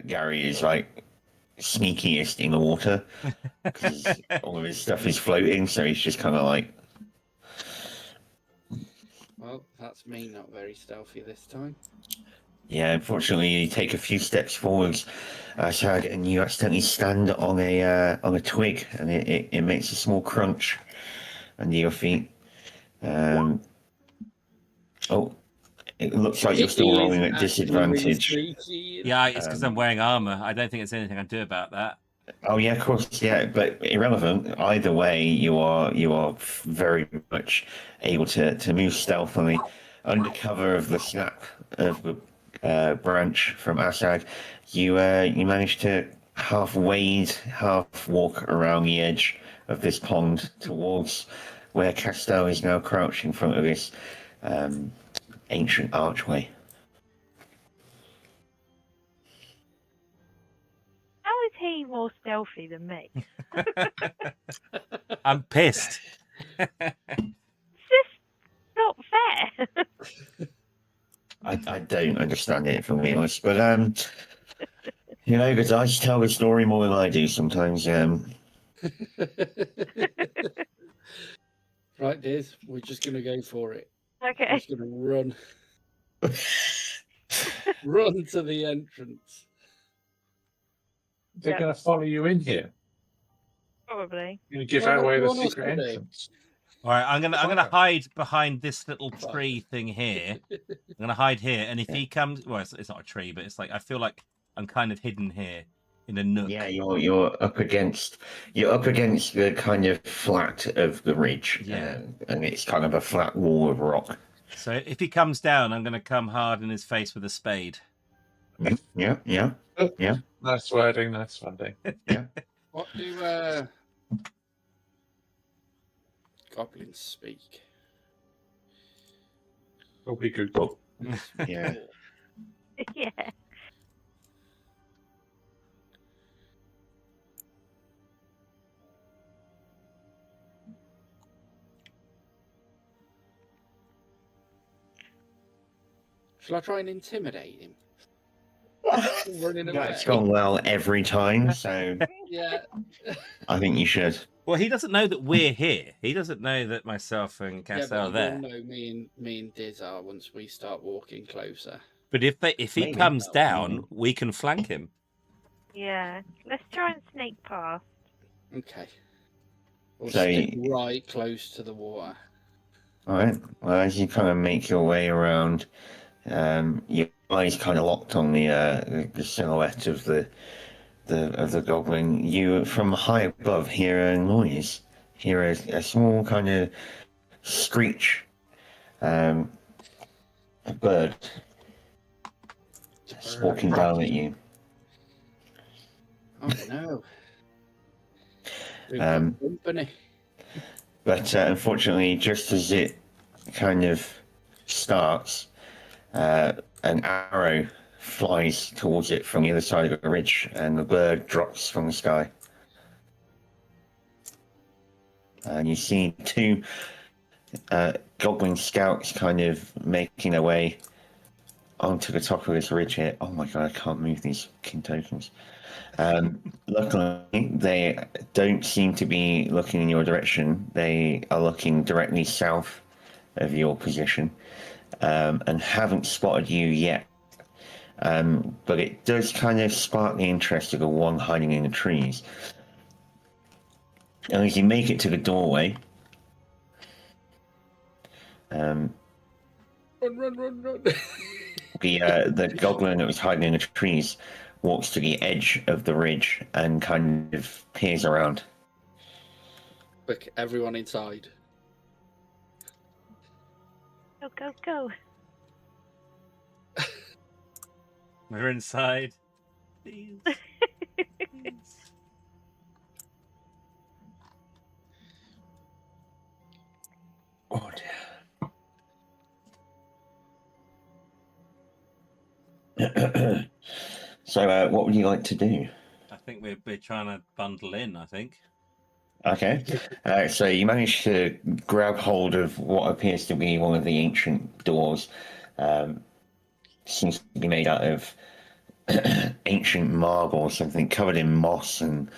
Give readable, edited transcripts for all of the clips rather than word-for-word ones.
Gary is like sneakiest in the water because all of his stuff is floating, so he's just kind of like. Well, that's me not very stealthy this time. Yeah, unfortunately, you take a few steps forwards, Shag, and you accidentally stand on a twig, and it makes a small crunch under your feet. Oh, it looks like you're still rolling at disadvantage. Yeah, it's because I'm wearing armor. I don't think there's anything I can do about that. Oh yeah, of course, yeah, but irrelevant. Either way, you are very much able to move stealthily under cover of the snap of the branch from Asag. You manage to half wade, half walk around the edge of this pond towards where Castel is now crouched in front of this ancient archway. How is he more stealthy than me? I'm pissed. It's just not fair. I don't understand it, if I'm being honest, but the dice tell the story more than I do sometimes. Right, Diz, we're just going to go for it. Okay. We're just going to run. Run to the entrance. They're going to follow you in here. Probably. You're going to give away the secret entrance. All right, I'm gonna hide behind this little tree thing here. I'm gonna hide here, and if he comes, well, it's not a tree, but it's like I feel like I'm kind of hidden here in a nook. Yeah, you're up against the kind of flat of the ridge. Yeah, and it's kind of a flat wall of rock. So if he comes down, I'm gonna come hard in his face with a spade. Yeah. Nice wording, nice wording. Yeah. What do goblins speak? It'll be Google. Yeah. Yeah. Shall I try and intimidate him? Running away. That's gone well every time, so Yeah. I think you should. Well, he doesn't know that we're here. He doesn't know that myself and Castel are there. No, me and Diz are once we start walking closer. But if he Maybe. comes down, we can flank him. Yeah. Let's try and sneak past. Okay. We'll So stick right close to the water. All right. Well, as you kind of make your way around, your eyes kind of locked on the silhouette of the goblin. You, from high above, hear a noise. Hear a small kind of screech. A bird just walking down at you. Oh no. We've Um, got company. But unfortunately, just as it kind of starts, an arrow flies towards it from the other side of the ridge, and the bird drops from the sky. And you see two goblin scouts kind of making their way onto the top of this ridge here. Oh my god, I can't move these king tokens. Luckily, they don't seem to be looking in your direction. They are looking directly south of your position, and haven't spotted you yet. But it does kind of spark the interest of the one hiding in the trees. And as you make it to the doorway, Run. the goblin that was hiding in the trees walks to the edge of the ridge and kind of peers around. Look, everyone inside. Go, go, go. We're inside. Please. Please. Oh dear. So, what would you like to do? I think we're trying to bundle in, I think. Okay. So you manage to grab hold of what appears to be one of the ancient doors. Seems to be made out of ancient marble or something covered in moss and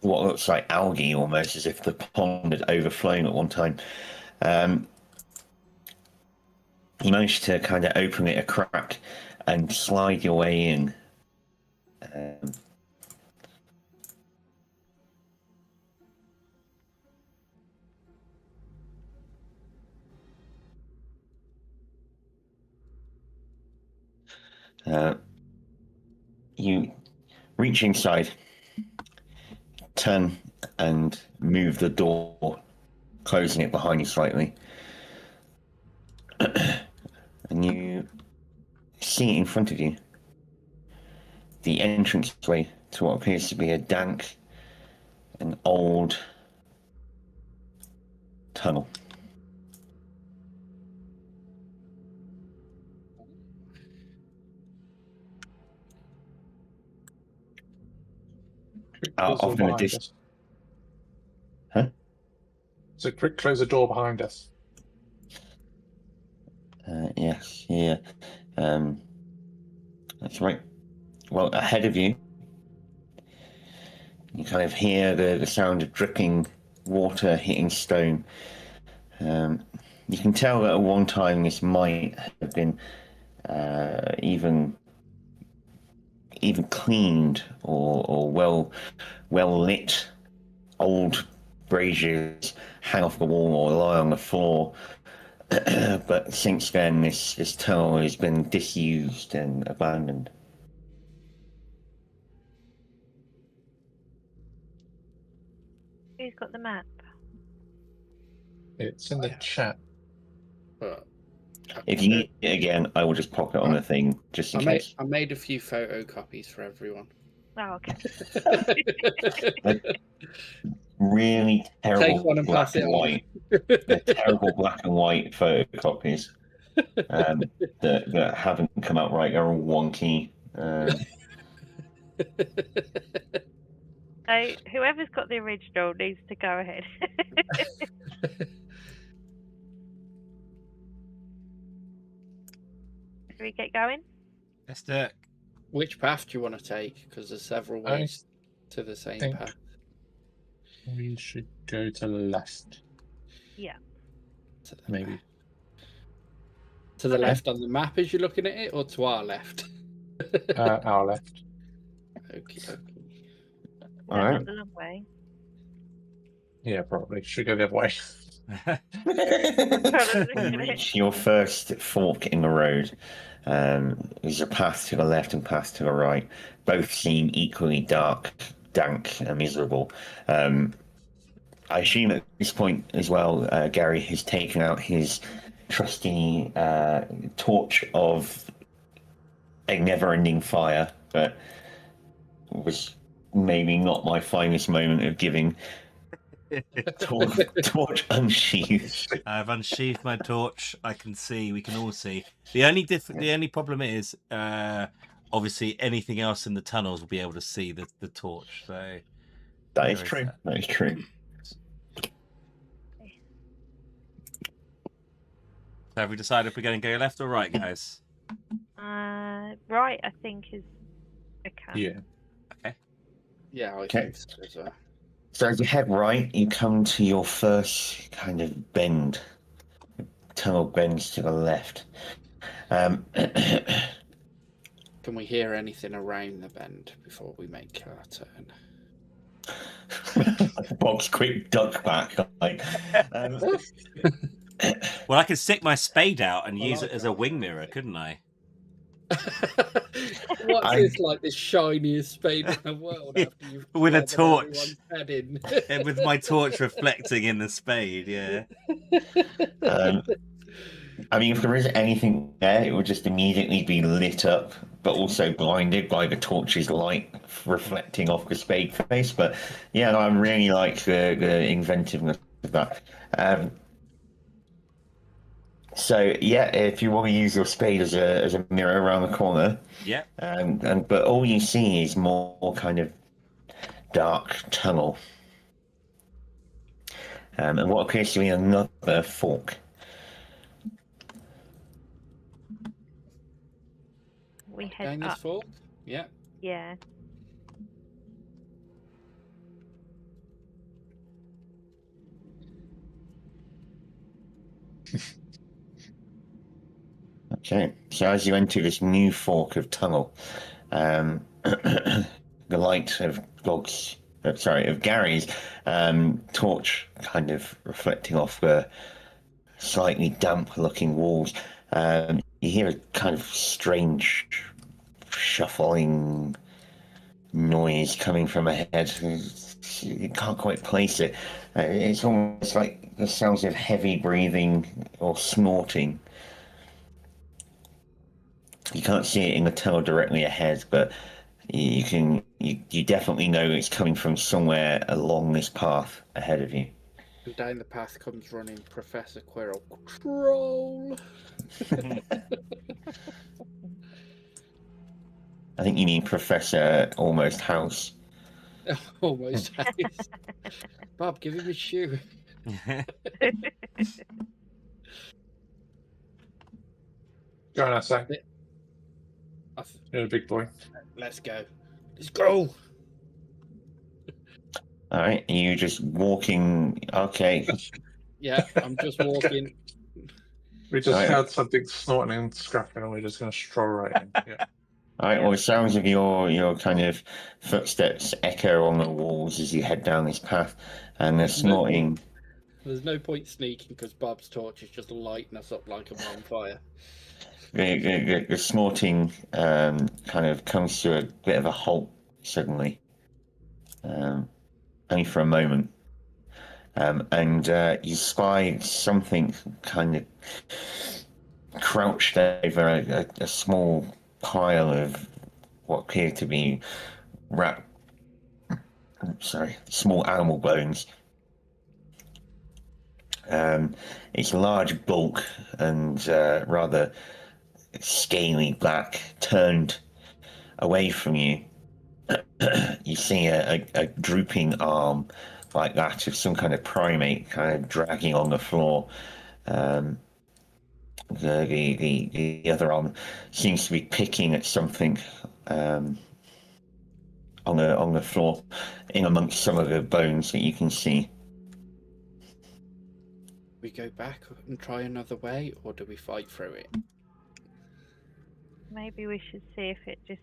what looks like algae almost, as if the pond had overflown at one time. You manage to kind of open it a crack and slide your way in. Um, you reach inside, turn and move the door, closing it behind you slightly. And you see in front of you the entranceway to what appears to be a dank and old tunnel. Close the door Off in the behind distance. us. Huh? So quick, close the door behind us. Yes, yeah. That's right. Well, ahead of you, you kind of hear the sound of dripping water hitting stone. You can tell that at one time this might have been even cleaned or well lit. Old braziers hang off the wall or lie on the floor. But since then, this tunnel has been disused and abandoned. Who's got the map? It's in the chat. If you need it again, I will just pop it on the thing just in case. I made a few photocopies for everyone. Oh, okay. Really Take terrible one and black pass it and on. white. They're terrible black and white photocopies that haven't come out right. They're all wonky. So whoever's got the original needs to go ahead. Should we get going? Let's do it. Which path do you want to take? Because there's several ways to the same think- path. We should go to the left. Yeah. Maybe. To the left on the map as you're looking at it, or to our left? Our left. Okay. All That's right. not the long way. Yeah, probably. Should go the other way. You reach your first fork in the road. There's a path to the left and path to the right. Both seem equally dark, dank, and miserable. I assume at this point as well, Gary has taken out his trusty torch of a never-ending fire, but was maybe not my finest moment of giving. Torch unsheathed. I've unsheathed my torch. I can see. We can all see. The only problem is, obviously, anything else in the tunnels will be able to see the torch. So That is There is true. that. That is true. So have we decided if we're going to go left or right, guys? Right, I think is okay. Yeah. Yeah, I Okay. think so as well. So as you head right, you come to your first kind of bend. Tunnel bends to the left. Can we hear anything around the bend before we make our turn? Bob's quick duck back. Like, Well, I could stick my spade out and use it as a wing mirror, couldn't I? What's this like the shiniest spade in the world after you've With a clevered torch. everyone's head in? And with my torch reflecting in the spade, yeah. I mean, if there is anything there, it would just immediately be lit up, but also blinded by the torch's light reflecting off the spade face. But yeah, no, I really like the inventiveness of that. So yeah, if you want to use your spade as a mirror around the corner, Yeah. but all you see is more kind of dark tunnel, and what appears to be another fork. we head Down up. this fork? Yeah. Yeah. Okay, so as you enter this new fork of tunnel, the light of of Gary's torch kind of reflecting off the slightly damp-looking walls, you hear a kind of strange shuffling noise coming from ahead. You can't quite place it. It's almost like the sounds of heavy breathing or snorting. You can't see it in the tunnel directly ahead, but you definitely know it's coming from somewhere along this path ahead of you. And down the path comes running Professor Quirrell. Troll! I think you mean Professor Almost House. Almost. Bob, give him a shoe. Go on, Asa. You're a big boy. Let's go. Let's go! All right, you just walking. Okay, Yeah, I'm just walking. We just Right. heard something snorting and scrapping, and we're just going to stroll right in. Yeah. all right. Well, the sounds of your kind of footsteps echo on the walls as you head down this path, and the snorting. There's no point sneaking because Bob's torch is just lighting us up like a bonfire. The snorting kind of comes to a bit of a halt suddenly, only for a moment, and you spy something kind of crouched over a small pile of what appear to be small animal bones. Its large bulk and rather scaly black turned away from you. You see a drooping arm like that of some kind of primate kind of dragging on the floor. The other arm seems to be picking at something on the floor in amongst some of the bones that you can see. We go back and try another way, or do we fight through it? Maybe we should see if it just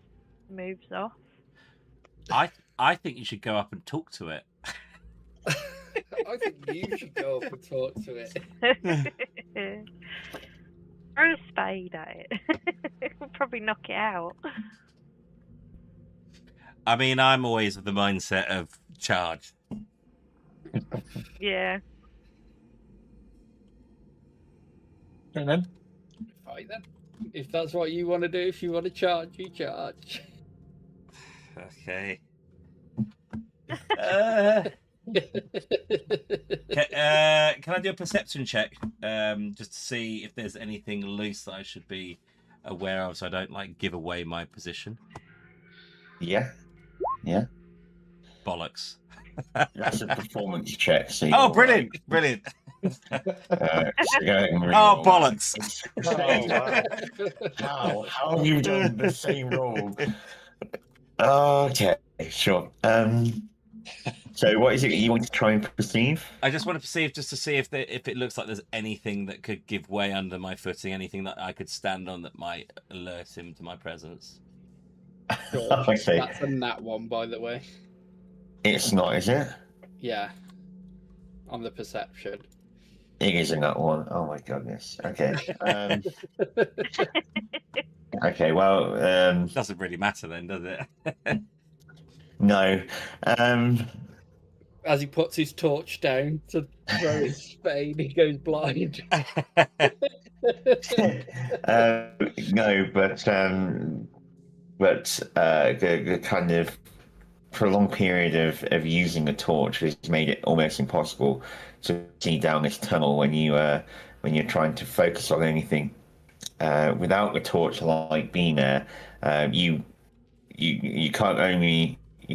moves off. I think you should go up and talk to it. I think you should go up and talk to it. Throw a spade at it. We'll probably knock it out. I mean, I'm always of the mindset of charge. Yeah. And then? Fight then. If that's what you want to do, if you want to charge, you charge. Okay. Can I do a perception check, just to see if there's anything loose that I should be aware of, so I don't like give away my position? Yeah. Bollocks. That's a performance check. So Oh, brilliant! Brilliant. So go ahead and Oh, reroll. bollocks! Wow. How have you done the same roll? Okay, sure. So what is it you want to try and perceive? I just want to perceive, just to see if it looks like there's anything that could give way under my footing, anything that I could stand on that might alert him to my presence. I see. That's a nat one, by the way. It's not, is it? Yeah. On the perception. It is in that one. Oh my goodness. Okay. Okay. Well. Doesn't really matter then, does it? No. As he puts his torch down to throw his spade, he goes blind. No, but the kind of prolonged period of using the torch has made it almost impossible to see down this tunnel when you're trying to focus on anything. Without the torch light being there, you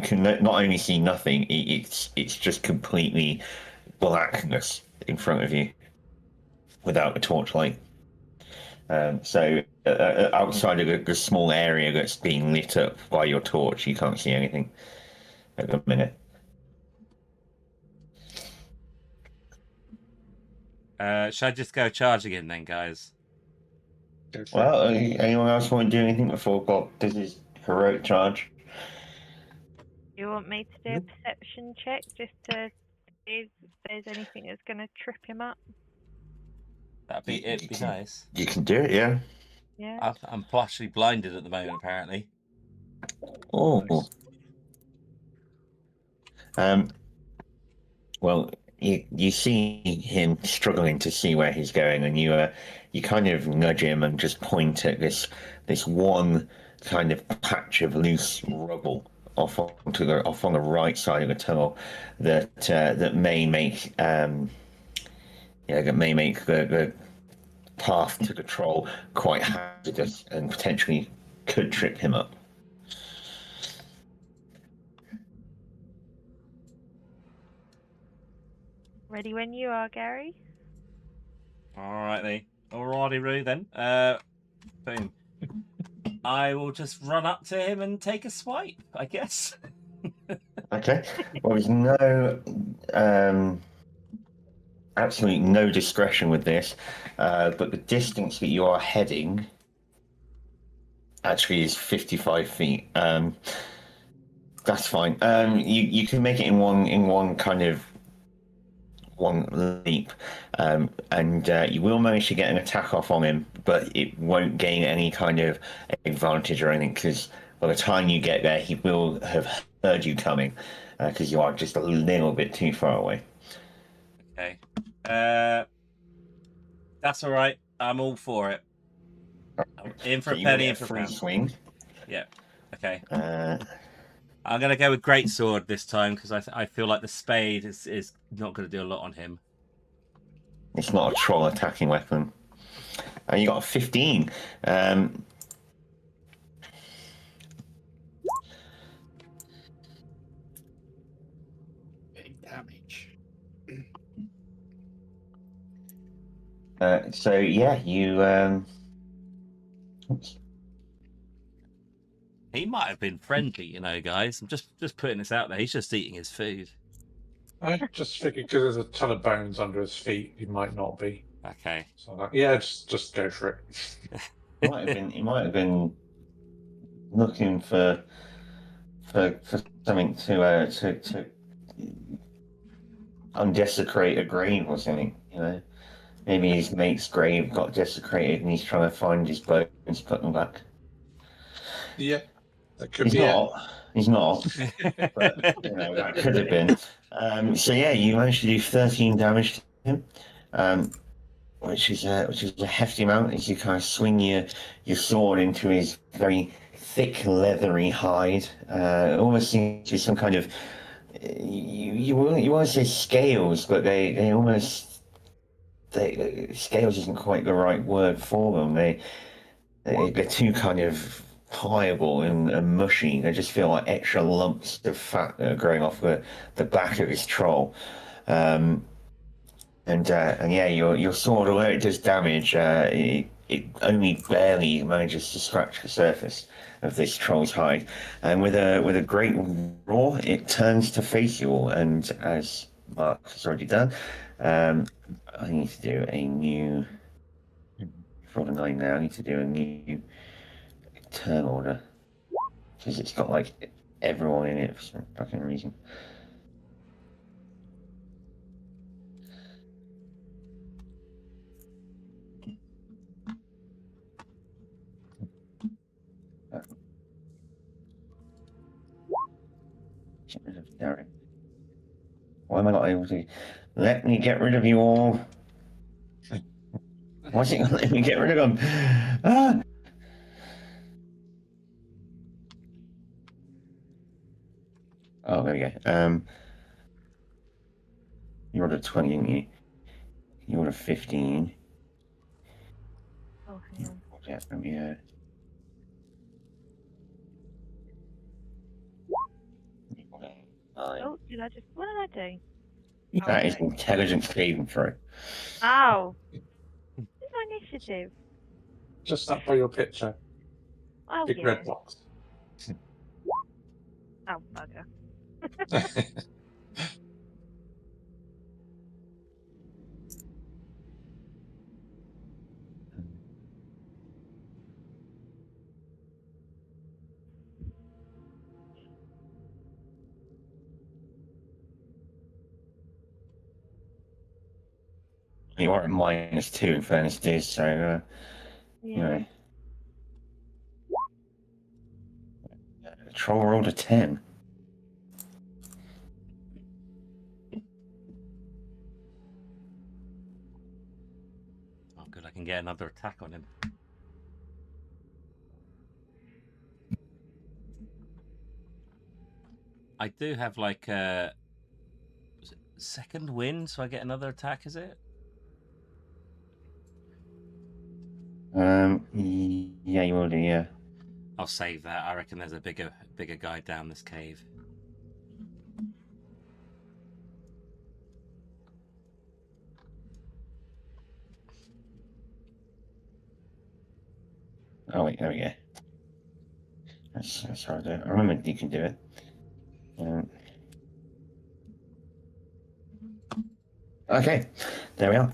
can not only see nothing, it's just completely blackness in front of you without the torchlight. So outside of the small area that's being lit up by your torch, you can't see anything at the minute. Should I just go charging in then, guys? Go for it. Well, anyone else want to do anything before Bob does his heroic charge? You want me to do a perception check just to see if there's anything that's going to trip him up? It'd be nice. You can do it, yeah. Yeah. I'm partially blinded at the moment, apparently. Oh. Nice. Well, you see him struggling to see where he's going, and you kind of nudge him and just point at this one kind of patch of loose rubble off on the right side of the tunnel that may make the path to the troll quite hazardous and potentially could trip him up. Ready when you are, Gary. Alrighty, Roo then. Boom. I will just run up to him and take a swipe, I guess. Okay. Well, there's no absolutely no discretion with this, but the distance that you are heading actually is 55 feet. That's fine. You can make it in one kind of one leap, and you will manage to get an attack off on him, but it won't gain any kind of advantage or anything, because by the time you get there, he will have heard you coming, because you are just a little bit too far away. Okay. That's all right. I'm all for it. In for So a you penny, get in for a free pound. swing. Yeah. Okay. Uh, I'm gonna go with great sword this time because I feel like the spade is not gonna do a lot on him. It's not a troll attacking weapon. And you got a 15. Big damage. So yeah, you. Oops. He might have been friendly, you know, guys. I'm just putting this out there. He's just eating his food. I just figured because there's a ton of bones under his feet, he might not be. Okay. So yeah, just go for it. He might have been looking for something to undesecrate a grave or something. You know, maybe his mate's grave got desecrated and he's trying to find his bones and put them back. Yeah, that could He's be not. He's not. But you know, that could have been. So yeah, you managed to do 13 damage to him, which is a hefty amount as you kind of swing your sword into his very thick, leathery hide. It almost seems to be some kind of you want to say scales, but they almost scales isn't quite the right word for them. They're too kind of pliable and mushy. They just feel like extra lumps of fat that are growing off the back of his troll. And yeah, your sword, although it does damage, it only barely manages to scratch the surface of this troll's hide. And with a great roar, it turns to face you all. And as Mark has already done, I need to do a new. For the 9 now, I need to do a new turn order because it's got like everyone in it for some fucking reason. Get rid of Derek. Why am I not able to? Let me get rid of you all. Why is it not letting me get rid of them? Ah! Oh, there we go. You rolled a 20, didn't you? You rolled a 15. Oh, hang on. Yeah, let me, you rolled a 9. Oh, did I just... What did I do? That is okay. intelligence saving throw. Oh. This is my initiative. Just up by your picture. Oh, Big yeah. red box. Oh, bugger. You are at -2 in fairness, dude, so, Yeah. you know. Troll rolled a 10. Oh, good. I can get another attack on him. I do have like a second wind, so I get another attack. Is it? Yeah, you will do, yeah. I'll save that. I reckon there's a bigger guy down this cave. Oh, wait, there we go. That's hard to do. I remember you can do it. Okay, there we are.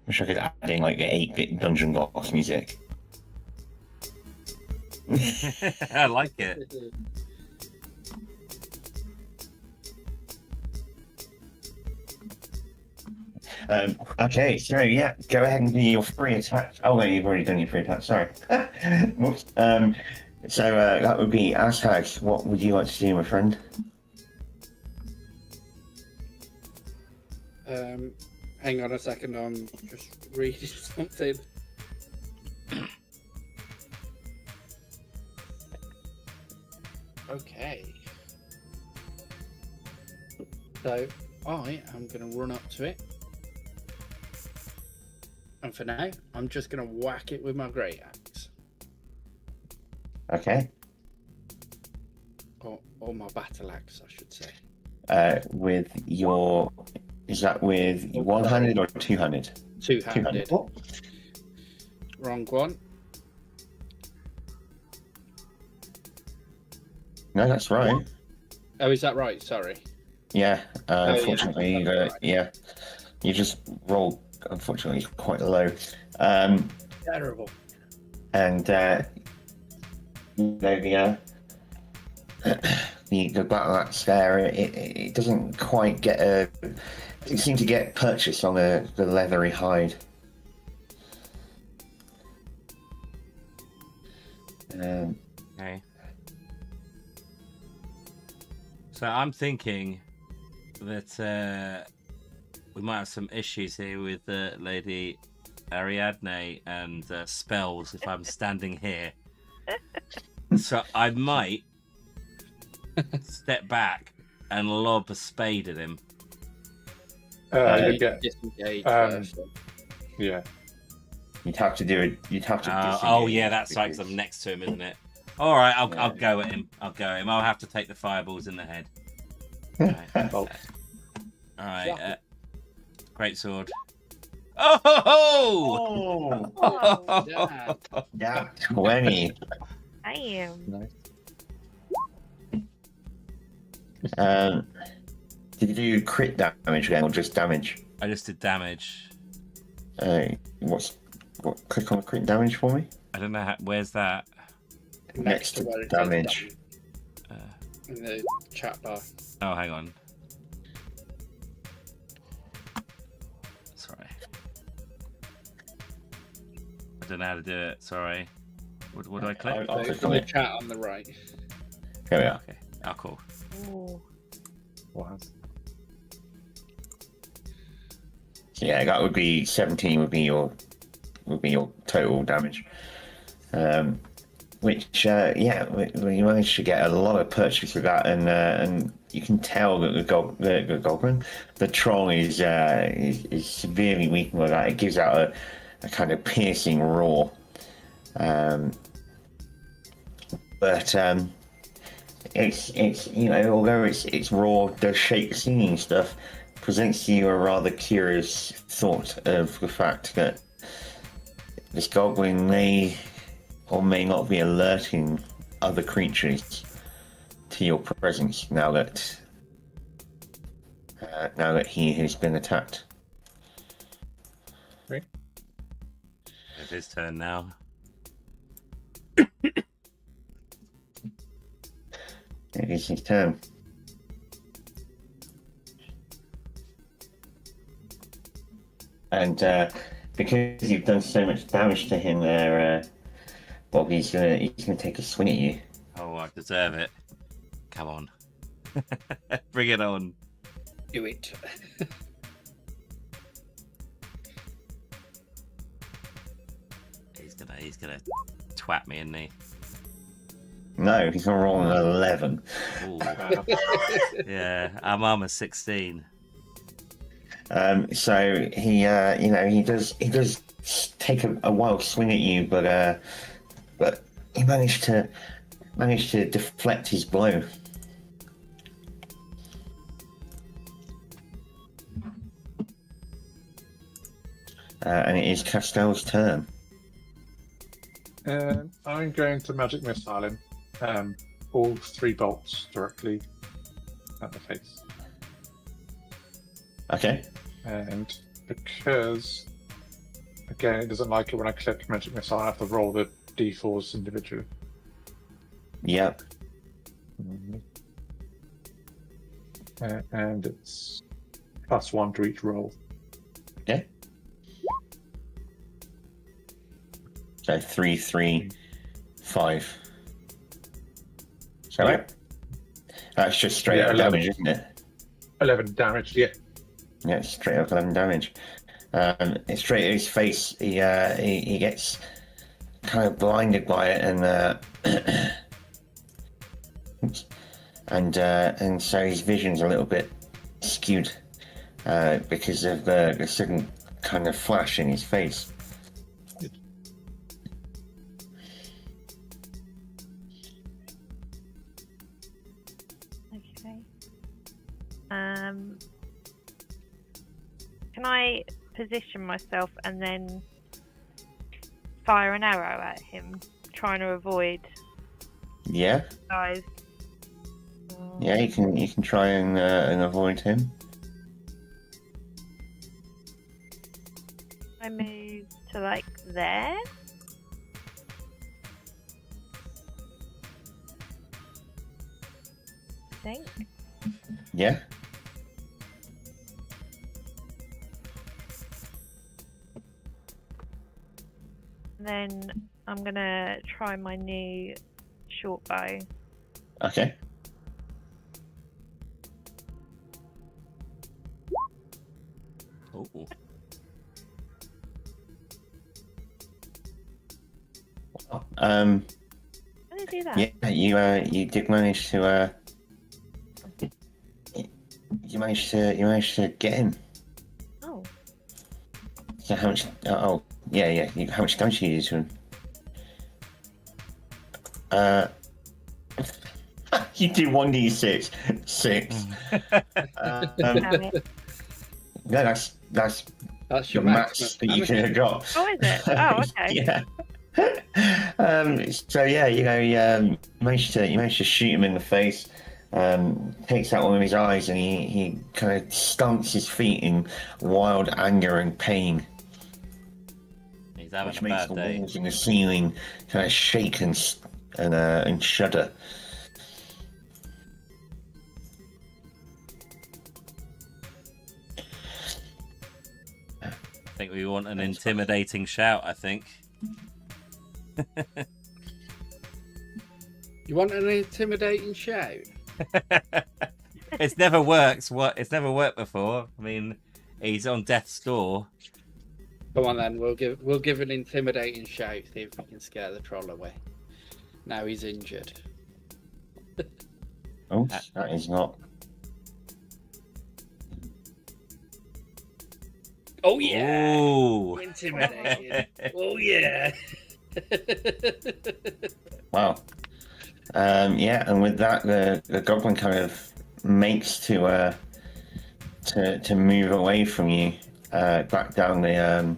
Wish I could add in like 8-bit dungeon boss music. I like it. Okay, so yeah, go ahead and do your free attack. Oh no, you've already done your free attack. Sorry. Whoops. So that would be Aztag. What would you like to do, my friend? Hang on a second, I'm just reading something. Okay. So I am going to run up to it. And for now, I'm just going to whack it with my great axe. Okay. Or my battle axe, I should say. With your, is that with one-handed or two-handed? Two-handed. Oh, Wrong one. no, that's right. Oh, is that right? Sorry. Yeah. yeah. Unfortunately, Right. yeah, you just rolled. Unfortunately, quite low. Terrible. And the battle axe there, it doesn't quite get a. It seems to get purchased on the leathery hide. Okay. So I'm thinking that we might have some issues here with Lady Ariadne and spells if I'm standing here. So I might step back and lob a spade at him. You get, Disengage um, first. yeah. You'd have to do it. You'd have to. Oh disengage yeah, that's right. 'Cause because- I'm next to him, isn't it? All right, I'll Yeah. go at him. I'll go at him. I'll have to take the fireballs in the head. Right. Oh. All right. Great sword. Oh! Oh, Yeah. yeah, 20. I am. Um, did you do crit damage again or just damage? I just did damage. What? Click on crit damage for me. I don't know how, where's that. Next to where it says damage. in the chat bar. Oh, hang on. Sorry. I don't know how to do it. Sorry. What do I click? I'll So click it's on in the it. chat on the right. Here we are. Okay. Oh, cool. Ooh. So yeah, that would be 17. Would be your total damage. Which we managed to get a lot of purchase with that, and you can tell that the goblin, the troll is severely weakened by that. It gives out a kind of piercing roar. but it's although it's raw, does shape seeing stuff, presents to you a rather curious thought of the fact that this goblin may or may not be alerting other creatures to your presence now that he has been attacked. Right. It's his turn now. It is his turn. And because you've done so much damage to him there, Bob, he's gonna take a swing at you. Oh, I deserve it. Come on. Bring it on. Do it. He's gonna twat me, isn't he? No, he's gonna roll an 11. Ooh. Yeah, I'm armor 16. So he does take a wild swing at you, but he managed to deflect his blow. And it is Castell's turn. I'm going to magic missile him. All 3 bolts directly at the face. Okay. And because, again, it doesn't like it when I click magic missile, I have to roll the d4s individually. Yep. And it's +1 to each roll. Okay. So 3, 3, 5. Is that right? That's just straight up 11. damage, isn't it? 11 damage, yeah. Yeah, straight up 11 damage. It's straight at his face. He gets kind of blinded by it, and so his vision's a little bit skewed because of the sudden kind of flash in his face. Okay. Can I position myself and then fire an arrow at him, trying to avoid Yeah, guys? yeah, you can try and avoid him. I move to like there. I think. Yeah. Then I'm gonna try my new short bow. Okay. Ooh. How do I do that? Yeah, you did manage to you managed to get him. Oh, So how much? Oh, yeah. How much damage did you do to him? You do 1d6, 6. damn it. No, that's That's the your max max. that you could have got. Oh, is it? Oh, okay. Yeah. So yeah, you managed to shoot him in the face. Takes out one of his eyes, and he kind of stamps his feet in wild anger and pain, He's having which a makes bad the day. walls and the ceiling kind of shake and shudder. I think we want an intimidating shout, I think. You want an intimidating shout? It's never worked. It's never worked before. I mean, he's on death's door. Come on then, we'll give an intimidating shout, see if we can scare the troll away. Now he's injured. Oh, that is not. Oh yeah! Ooh. Intimidating. Oh yeah! Wow. Yeah, and with that, the goblin kind of makes to move away from you, back down the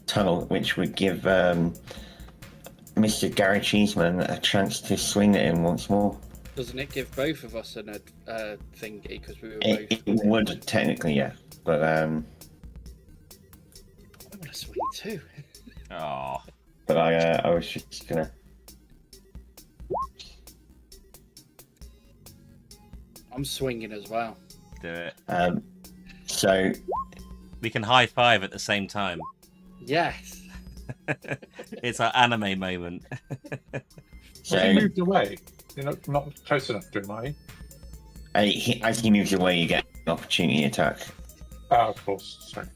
tunnel, which would give Mr. Gary Cheeseman a chance to swing at him once more. Doesn't it give both of us a thingy because we were It both? would technically, yeah, but I want to swing too. Oh, I was just gonna. I'm swinging as well. do it. So We can high five at the same time. Yes. It's our anime moment. so He moved away. You're not close enough to him, are you? as he moves away, you get an opportunity attack. Oh, of course. Sorry.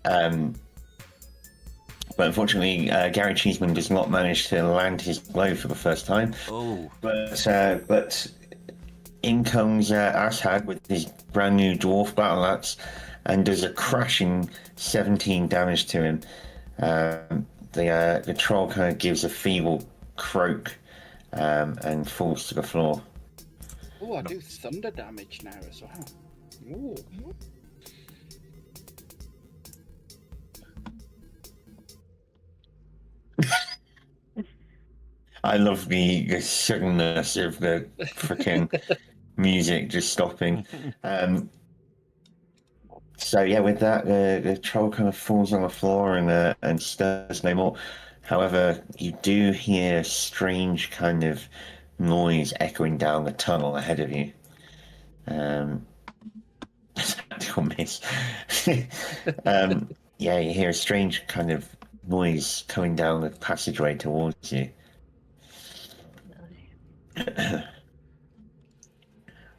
But unfortunately, Gary Cheeseman does not manage to land his blow for the first time. Oh, But in comes Ashad with his brand new dwarf battle axe and does a crashing 17 damage to him. The troll kind of gives a feeble croak and falls to the floor. Oh, I do thunder damage now as well. Ooh. I love the suddenness of the freaking music just stopping. So yeah, with that, the troll kind of falls on the floor and stirs no more. However, you do hear a strange kind of noise echoing down the tunnel ahead of you. Tactical miss. Yeah, you hear a strange kind of noise coming down the passageway towards you.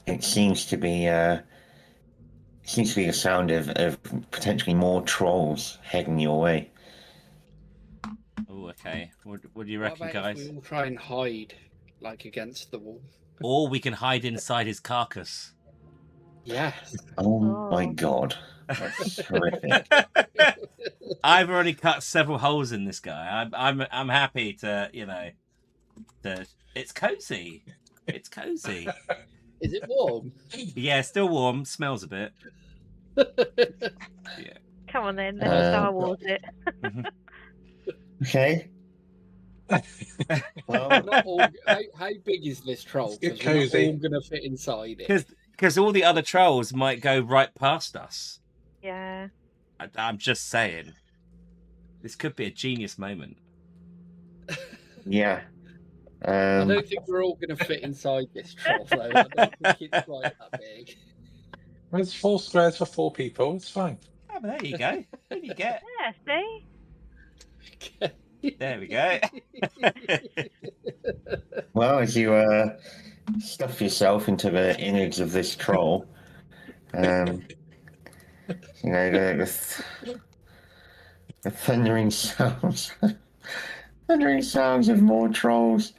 It seems to be the sound of potentially more trolls heading your way. oh, okay. What do you What reckon, about if guys? we all try and hide, like against the wall? Or we can hide inside his carcass. Yes. Oh my Oh. god, that's horrific. I've already cut several holes in this guy. I'm happy to, you know, it's cozy. It's cozy. Is it warm? Yeah, still warm. Smells a bit. Come on then, let's Uh, Star Wars it. Okay. Well, Not all, how big is this troll? Get Because we're not cozy. all going to fit inside it. Because all the other trolls might go right past us. Yeah. I'm just saying. This could be a genius moment. yeah. I don't think we're all going to fit inside this troll, though. I don't think it's quite that big. There's 4 squares for 4 people. It's fine. Oh, there you go. There you get. Yeah, see? There we go. Well, as you stuff yourself into the innards of this troll, you know the thundering sounds, of more trolls.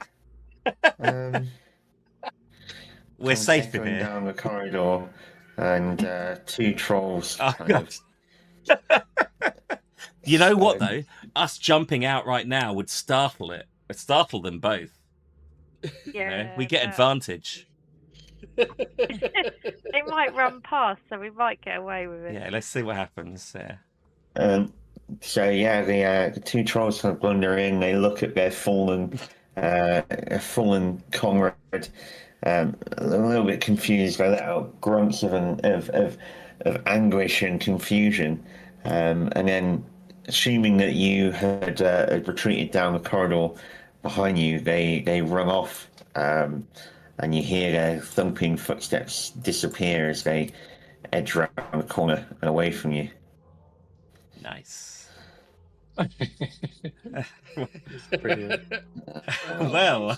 We're safe in echoing here. down the corridor, and 2 trolls. Oh, kind God. of- You know what, though? Us jumping out right now would startle it. It'd startle them both. You Yeah. know? We get but advantage. They might run past, so we might get away with it. Yeah, let's see what happens. Yeah. So yeah, the 2 trolls kind of blunder in. They look at their fallen comrade, a little bit confused. They let out grunts of anguish and confusion, and then, assuming that you had retreated down the corridor behind you, they run off, and you hear their thumping footsteps disappear as they edge around the corner and away from you. Nice. Brilliant. Well,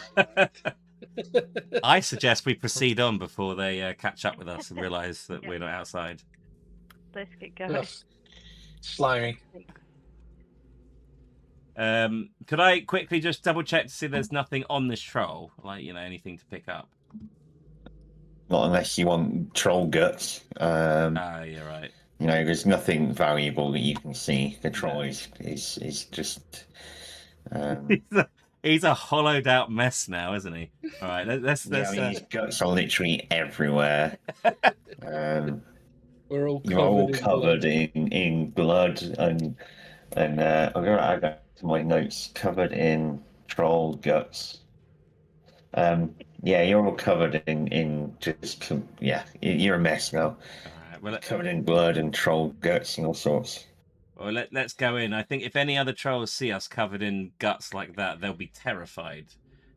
I suggest we proceed on before they catch up with us and realise that we're not outside. Let's get going. Yes. Slimy. Could I quickly just double check to see there's nothing on this troll? Like, you know, anything to pick up? Not unless you want troll guts. Ah, you're right. You know, there's nothing valuable that you can see. The troll is just. He's a hollowed out mess now, isn't he? All right, let's. Yeah, I mean, his guts are literally everywhere. We're all You're all covered covered in blood and I'm gonna add that to my notes. Covered in troll guts. Yeah, you're all covered in just yeah. You're a mess now. All right. Well, Covered in blood and troll guts and all sorts. well, let's go in. I think if any other trolls see us covered in guts like that, they'll be terrified.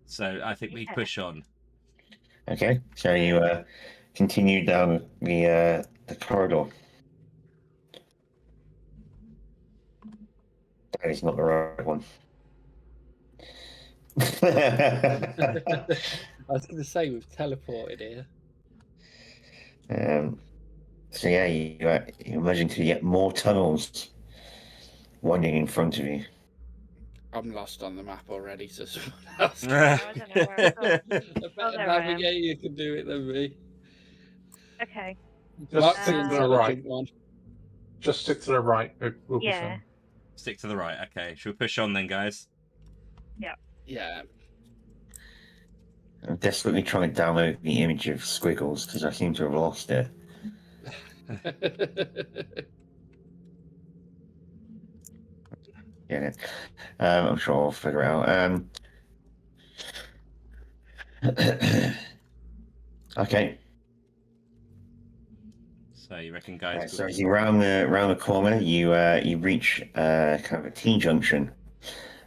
So I think we push on. Okay, so you continue down the corridor. That is not the right one. I was going to say we've teleported here. So yeah, you're emerging to yet more tunnels winding in front of you. I'm lost on the map already, so someone else can. I don't know where I've gone. A better there I am. navigator can do it than me. Okay. Just Mark's stick the to the right. intelligent one. Just stick to the right. We'll be Yeah. fine. Stick to the right. Okay, should we push on then, guys? Yeah. I'm desperately trying to download the image of Squiggles because I seem to have lost it. Yeah, I'm sure I'll figure it out. Okay, So you reckon, guys? so as you round the corner, you reach kind of a T-junction,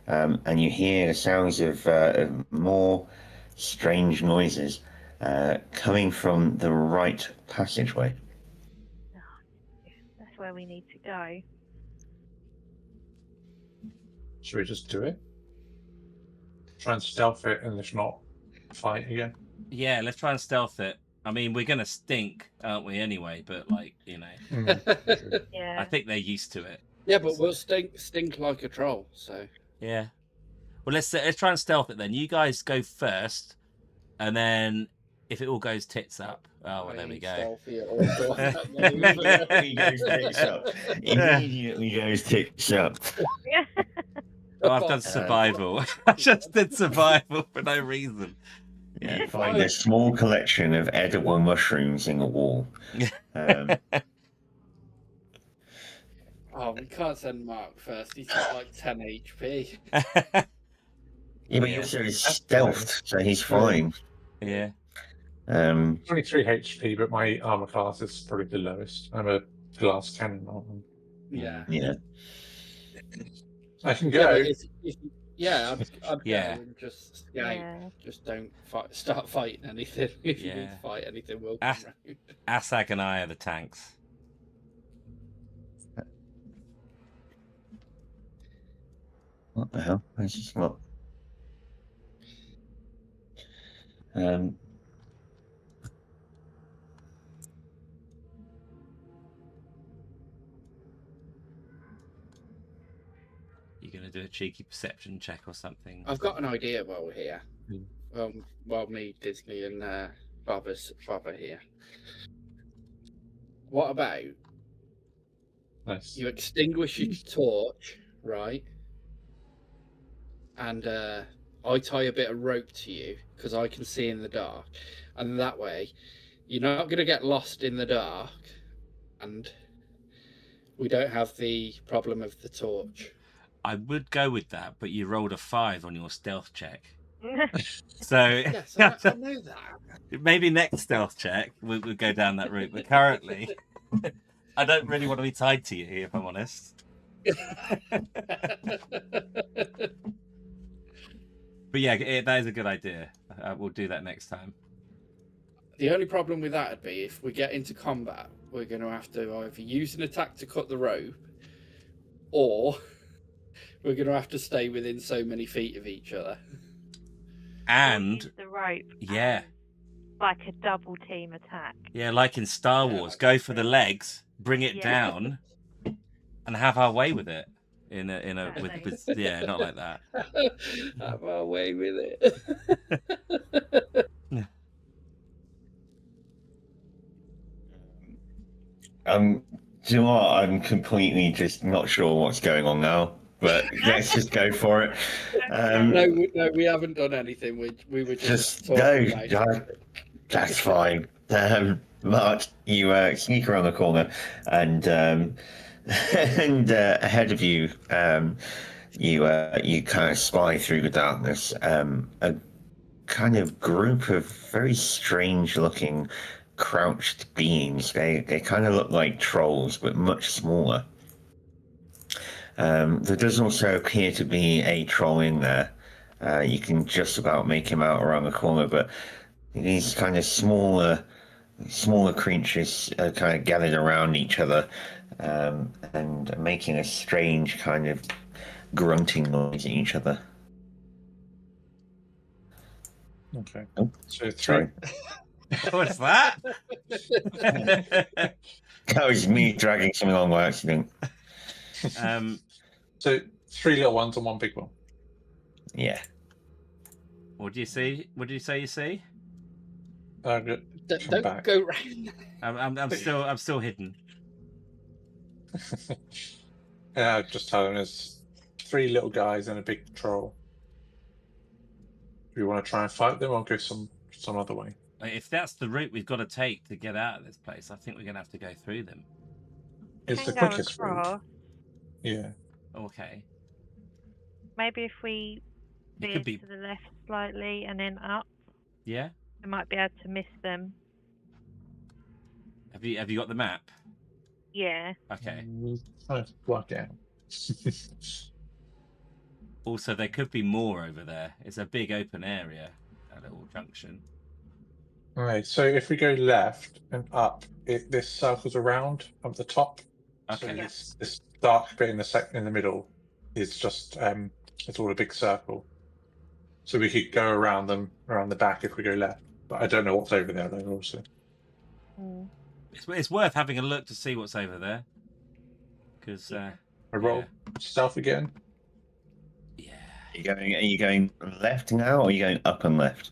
and you hear the sounds of more strange noises coming from the right passageway. That's where we need to go. Should we just do it? Try and stealth it, and if not, fight again. Yeah, let's try and stealth it. I mean, we're gonna stink, aren't we? Anyway, but like Yeah. I think they're used to it. Yeah, but we'll stink like a troll. So Yeah. Well, let's try and stealth it then. You guys go first, and then if it all goes tits up, oh well, there we go. Immediately goes tits up. Immediately goes tits up. Oh, I've done survival. I just did survival for no reason. Yeah, you find a small collection of edible mushrooms in the wall. Oh, we can't send Mark first. He's got like 10 HP. Yeah, but he also is stealthed, so he's fine. Yeah. 23 HP, but my armor class is probably the lowest. I'm a glass cannon. Yeah. Yeah. I can Yeah, go. I'd Yeah. go and just escape. Yeah. Just don't start fighting anything. If you need Yeah. to fight anything, we'll Ask- come round. Asag and I are the tanks. What the hell? Where's this lot? You're gonna do a cheeky perception check or something. I've got an idea while we're here. Hmm. While me, Disney, and Baba here. What about Nice. you extinguish your torch, right? And I tie a bit of rope to you because I can see in the dark, and that way you're not going to get lost in the dark, and we don't have the problem of the torch. I would go with that, but you rolled a 5 on your stealth check. So Yes, I know that. maybe next stealth check we'll go down that route. But currently, I don't really want to be tied to you, if I'm honest. But yeah, that is a good idea. We'll do that next time. The only problem with that would be if we get into combat, we're going to have to either use an attack to cut the rope, or we're going to have to stay within so many feet of each other. And Use the rope. yeah, Like a double team attack. yeah, like in Star Wars, go for the legs, bring it Yeah. down, and have our way with it. With Exactly. yeah, not like that. Have our way with it. Do you know what? I'm completely just not sure what's going on now. but let's just go for it. No, we haven't done anything. We were just Just no, talking about it. that's fine. Mark, you sneak around the corner, and and ahead of you, you kind of spy through the darkness a kind of group of very strange-looking crouched beings. They kind of look like trolls, but much smaller. There does also appear to be a troll in there. You can just about make him out around the corner, but these kind of smaller creatures are kind of gathered around each other and making a strange kind of grunting noise at each other. Okay. Oh, So sorry. What's that? That was me dragging something along by accident. So 3 little ones and 1 big one. Yeah. What do you see? What did you say you see? Come Don't back. go round. I'm still hidden. Yeah, just tell them there's 3 little guys and a big troll. Do you want to try and fight them or go some other way? If that's the route we've got to take to get out of this place, I think we're gonna have to go through them. It's the Can go quickest route. across. Yeah. Okay. Maybe if we It veer could be. to the left slightly and then up, Yeah. we might be able to miss them. Have you got the map? Yeah. Okay. Trying to work it out. Also, there could be more over there. It's a big open area, that little junction. Right, so if we go left and up, this circles around at the top. Okay. So this dark bit in the middle is just it's all a big circle. So we could go around them around the back if we go left, but I don't know what's over there though. Also, Mm. It's worth having a look to see what's over there. Because I roll stealth again. yeah. Are you going left now, or are you going up and left?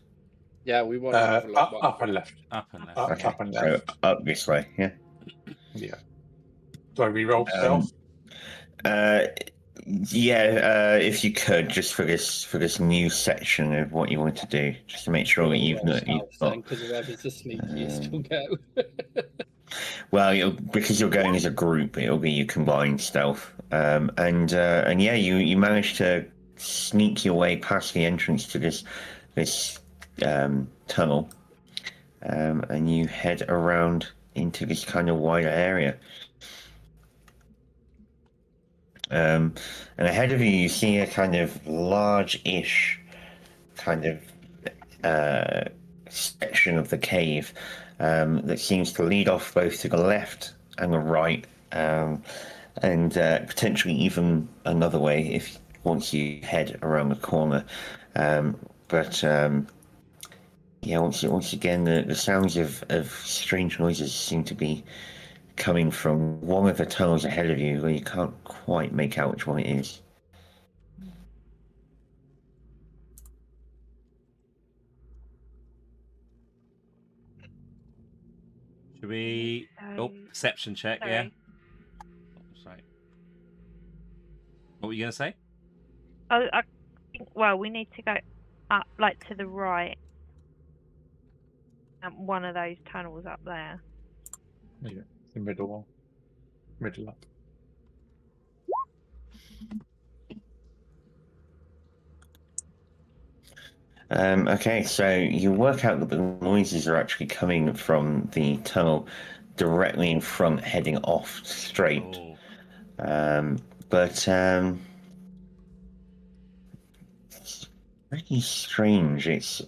Yeah, we want to have a look. Up and left. Up and left. Okay, Up and so left. up this way, yeah. Yeah. Do I re-roll stealth? Yeah, if you could, just for this new section of what you want to do, just to make sure that you've got. Because whoever's the sneakiest will go. Well, because you're going as a group, it'll be you combined stealth, and yeah, you managed to sneak your way past the entrance to this tunnel, and you head around into this kind of wider area. And ahead of you, you see a kind of large-ish kind of section of the cave that seems to lead off both to the left and the right, and potentially even another way once you head around the corner. But yeah, once again, the sounds of strange noises seem to be coming from one of the tunnels ahead of you, where you can't quite make out which one it is. Should we? Oh, perception check. Sorry. Yeah. Oh, sorry. What were you gonna say? I think, well, we need to go up, like to the right. One of those tunnels up there. Yeah, the middle one. Middle up. Okay, so you work out that the noises are actually coming from the tunnel directly in front, heading off straight. Oh. But it's pretty strange. It's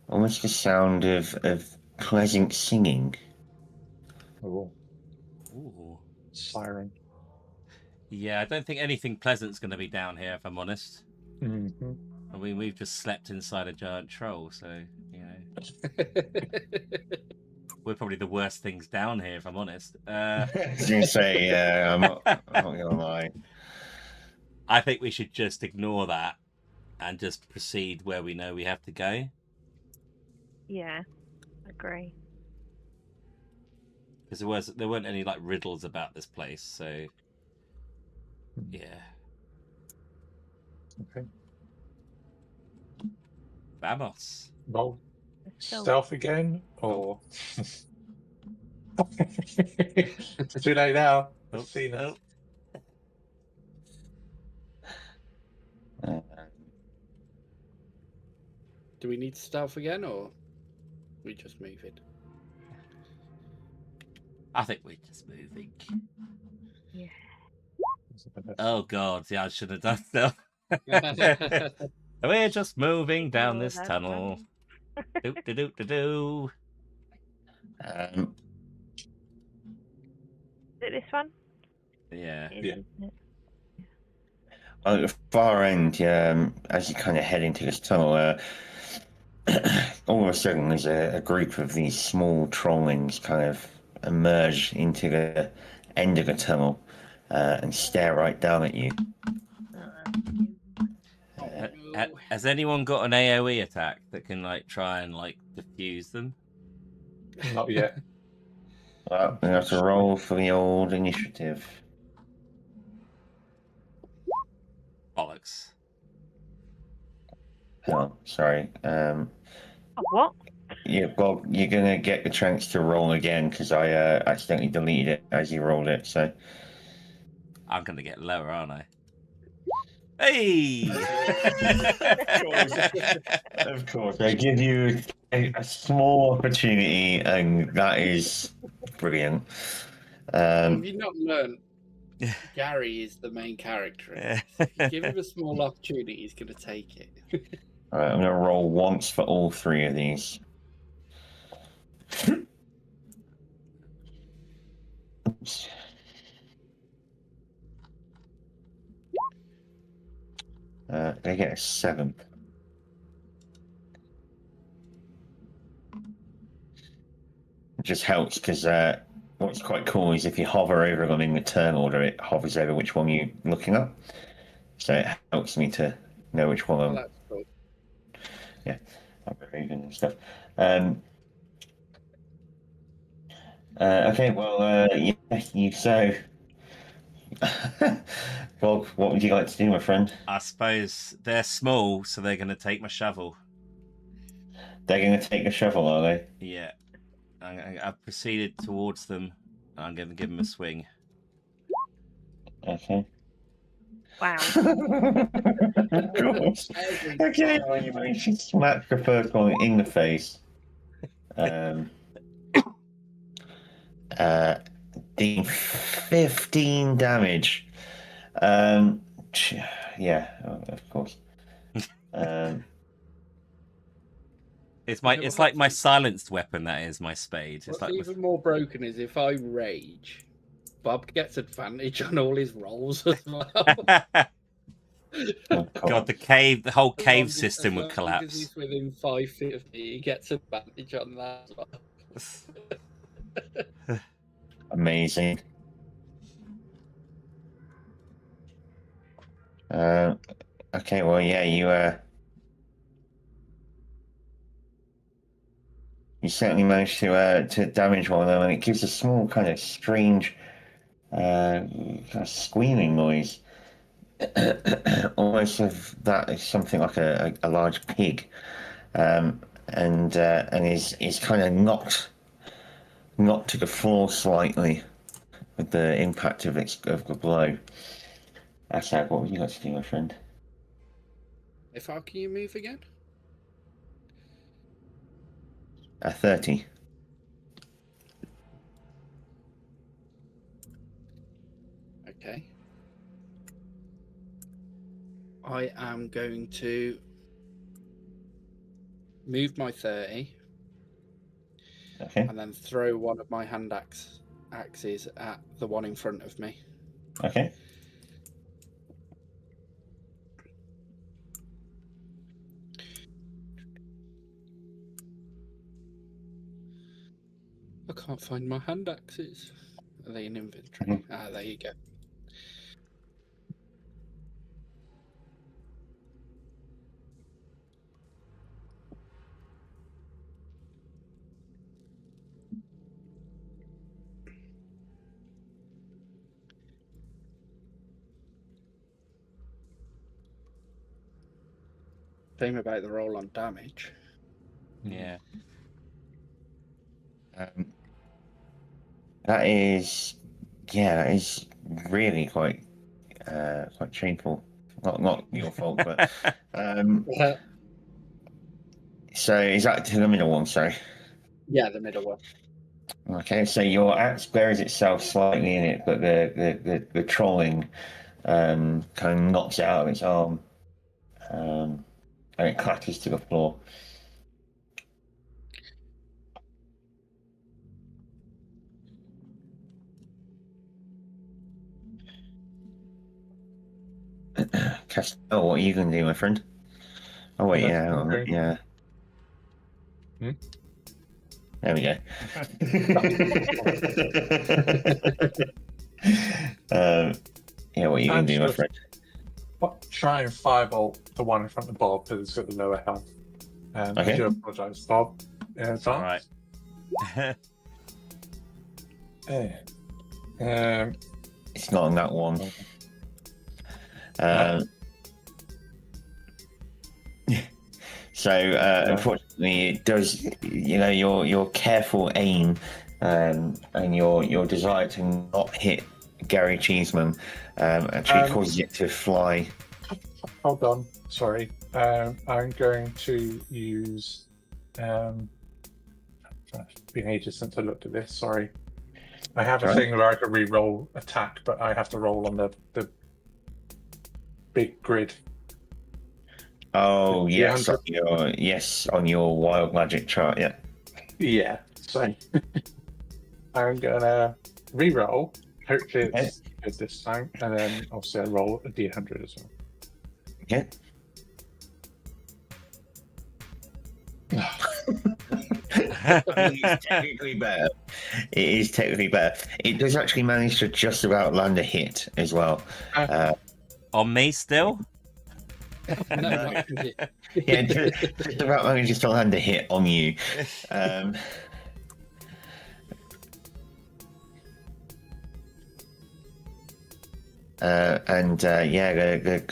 almost the sound of pleasant singing. Oh, Ooh. siren. Yeah, I don't think anything pleasant's going to be down here, if I'm honest. Mm-hmm. I mean, we've just slept inside a giant troll, so, you know. We're probably the worst things down here, if I'm honest. I was going to say, yeah, I'm not going to lie. I think we should just ignore that and just proceed where we know we have to go. Yeah, agree. Because there weren't any like riddles about this place, so Yeah. Okay. Vamos. Roll So, stealth again, or it's too late now. I've seen it. Oh. Uh, Do we need stealth again, or we just move it? I think we're just moving. yeah. Oh god, yeah, I should have done that. We're just moving down Oh, this that's tunnel. funny. Do do do do do. um, Is it this one? Yeah. It is, Yeah. isn't it? at the far end, as you kind of head into this tunnel, all of a sudden there's a group of these small trollings kind of emerge into the end of the tunnel and stare right down at you. Oh, no. Has anyone got an AoE attack that can like try and like diffuse them? Not yet. Well, we have to roll for the old initiative. Bollocks. Oh, sorry. Oh, what? Yeah, well, you're gonna get the chance to roll again because I accidentally deleted it as you rolled it. So I'm gonna get lower, aren't I? Hey! of course, I give you a small opportunity, and that is brilliant. Have you not learned? Gary is the main character. In this. If you give him a small opportunity, he's going to take it. All right, I'm gonna roll once for all three of these. Oops. They get a 7. It just helps because what's quite cool is if you hover over them in the turn order, it hovers over which one you're looking at. So it helps me to know which one Well, I'm that's cool. reading and stuff. Okay, well, yeah, you so. Well, what would you like to do, my friend? I suppose they're small, so they're gonna take my shovel. They're going to take a shovel, are they? Yeah. I've proceeded towards them. I'm gonna give them a swing. Okay. Wow. Of course. Every Okay, time. well, you managed to smack the first one in the face. Dealing 15 damage. Yeah, of course. It's like my silenced weapon. That is my spade. It's What's like even more broken is if I rage, Bob gets advantage on all his rolls as well. Oh, God, the whole As cave long system would as collapse. he's within 5 feet of me, he gets advantage on that as well. Amazing. Okay, well, yeah, you certainly managed to damage one of them, and it gives a small kind of strange kind of squealing noise. Almost of that is something like a large pig, and is kind of knocked to the floor slightly with the impact of the blow. Asad, what would you like to do, my friend? If how can you move again? A 30. Okay. I am going to move my 30 Okay. and then throw one of my hand axes at the one in front of me. Okay. I can't find my hand axes. Are they in inventory? Ah, there you go. Shame about the roll on damage. Yeah. That is really quite shameful. Not your fault, but so is that to the middle one? Sorry. Yeah, the middle one. Okay, so your axe buries itself slightly in it, but the trolling kind of knocks it out of its arm, and it clatters to the floor. Castell, what are you going to do, my friend? Oh wait, Okay. yeah. Hmm? There we go. Yeah, what are you going to do, my friend? Try and firebolt the one in front of Bob because it's got the lower health. Okay. I do apologise, Bob. Yeah, it's All right. It's not on that one. So unfortunately, it does. Your careful aim and your desire to not hit Gary Cheeseman actually causes it to fly. Hold on, sorry. I'm going to use. It's been ages since I looked at this. Sorry. I have a thing where I can re-roll attack, but I have to roll on the big grid. Oh yes, on your wild magic chart, yeah. Yeah. So I'm gonna re-roll. Hopefully it's good this time, and then obviously I roll a D100 as well. Okay. It's technically better. It is technically better. It does actually manage to just about land a hit as well. On me still? No, Yeah, just about manages to land a hit on you. The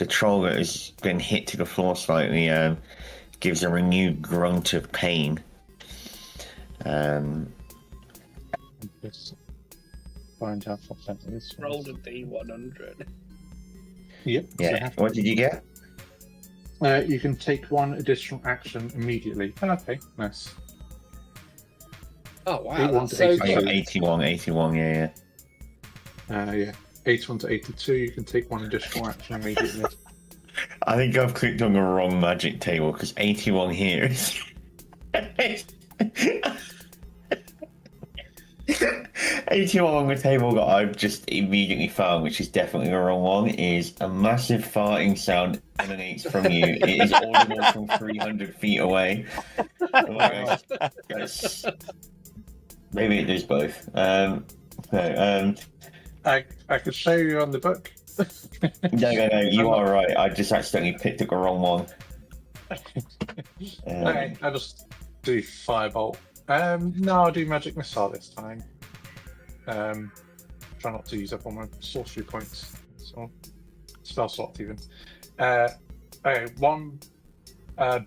troll that has been hit to the floor slightly gives a renewed grunt of pain. Just find out what that is. rolled a D100. Yep. Yeah. What did you get? You can take one additional action immediately. Oh, okay, nice. Oh wow, 81 that's to so 82. good. 81, yeah. Yeah. 81 to 82, you can take one additional action immediately. I think I've clicked on the wrong magic table because 81 here is. 81 on the table that I've just immediately found, which is definitely the wrong one, is a massive farting sound emanates from you. It is audible from 300 feet away. Maybe it does both. I could show you on the book. No, you are right. I just accidentally picked up the wrong one. Okay, I'll just do Firebolt. No, I'll do Magic Missile this time. Try not to use up all my sorcery points. So, spell slots even. Okay, one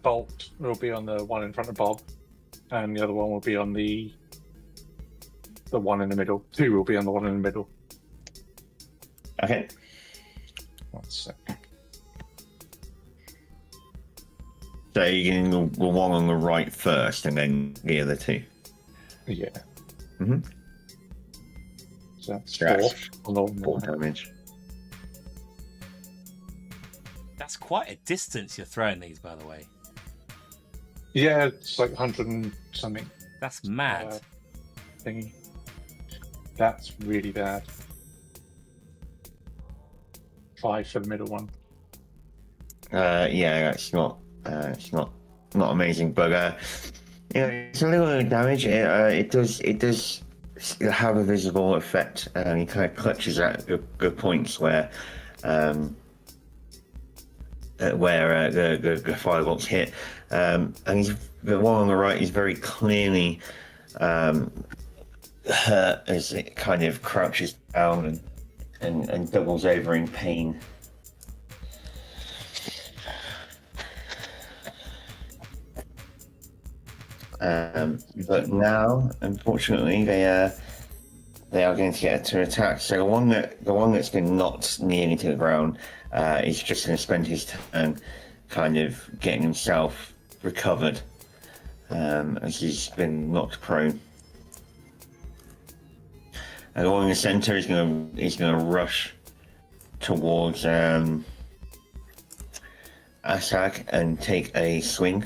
bolt will be on the one in front of Bob, and the other one will be on the one in the middle. Two will be on the one in the middle. Okay. 1 sec. So you can the one on the right first, and then the other two. Yeah. Mhm. So that's That's 4 on the 4 one. damage. That's quite a distance you're throwing these, by the way. Yeah, it's like 100 and something That's mad. thingy. That's really bad. 5 for the middle one. Yeah, it's not amazing, but it's a little bit of damage. It does have a visible effect. He kind of clutches at good points where the firebolts hit, and the one on the right is very clearly hurt as it kind of crouches down and doubles over in pain. But now, unfortunately, they are going to get to attack. So the one that's been knocked nearly to the ground is just going to spend his turn kind of getting himself recovered as he's been knocked prone. And the one in the center is going to rush towards Ashag and take a swing.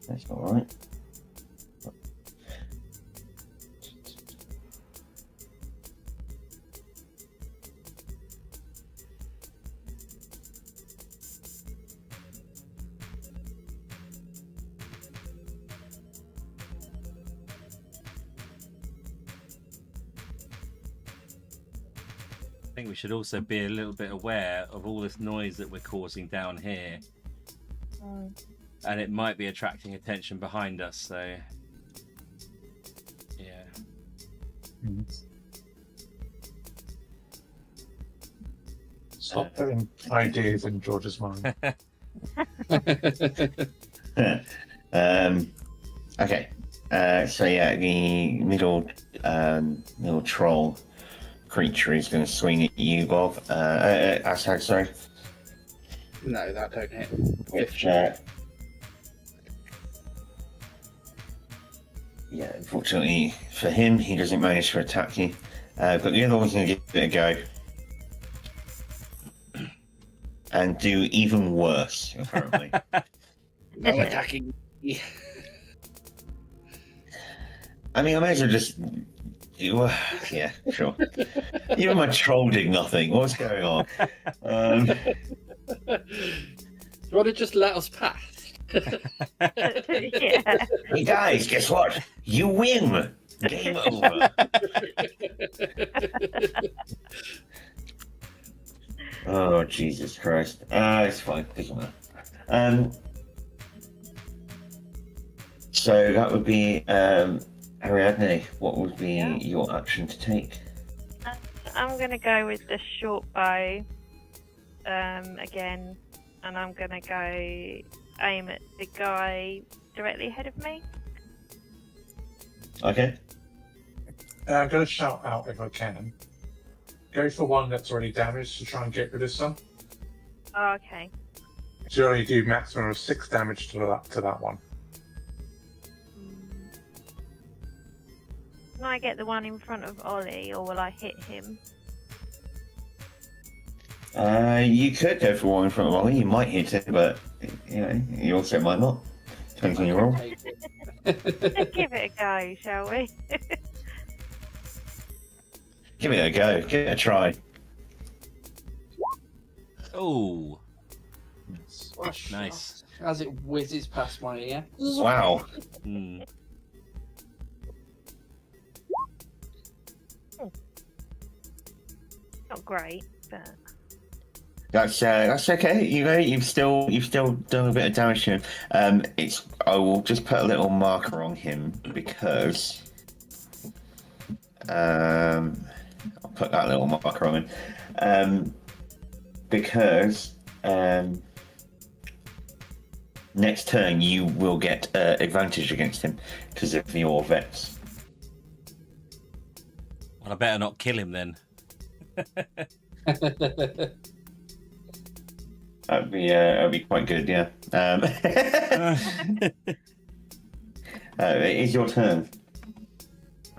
That's all right. I think we should also be a little bit aware of all this noise that we're causing down here. And it might be attracting attention behind us, so yeah. Stop putting ideas in George's mind. Okay. So yeah, the middle troll creature is going to swing at you, Bob. Ashag, sorry. No, that don't hit. Which, yeah, unfortunately for him, he doesn't manage to attack you. But the other one's going to give it a go. And do even worse, apparently. No attacking. I mean, I may as well just... Yeah, sure. Even my troll did nothing. What's going on? Do you want to just let us pass? Yeah. Hey guys, guess what? You win! Game over. Oh, Jesus Christ. It's fine. Doesn't matter. So that would be Ariadne. What would be your action to take? I'm gonna go with the short bow again, and I'm gonna go aim at the guy directly ahead of me. Okay. I'm going to shout out if I can. Go for one that's already damaged to try and get rid of some. Oh, okay. So you only do maximum of 6 damage to that one. Can I get the one in front of Ollie, or will I hit him? You could go for one in front of Ollie. You might hit it, but you also might not. Depends on your roll. Let's give it a go, shall we? Give it a go. Give it a try. Oh, nice. As it whizzes past my ear. Wow. Mm. Not great, but That's okay. You've still done a bit of damage to him. I will just put a little marker on him because I'll put that little marker on him because next turn you will get advantage against him because of your vets. Well, I better not kill him then. That'd be quite good, yeah. It is your turn.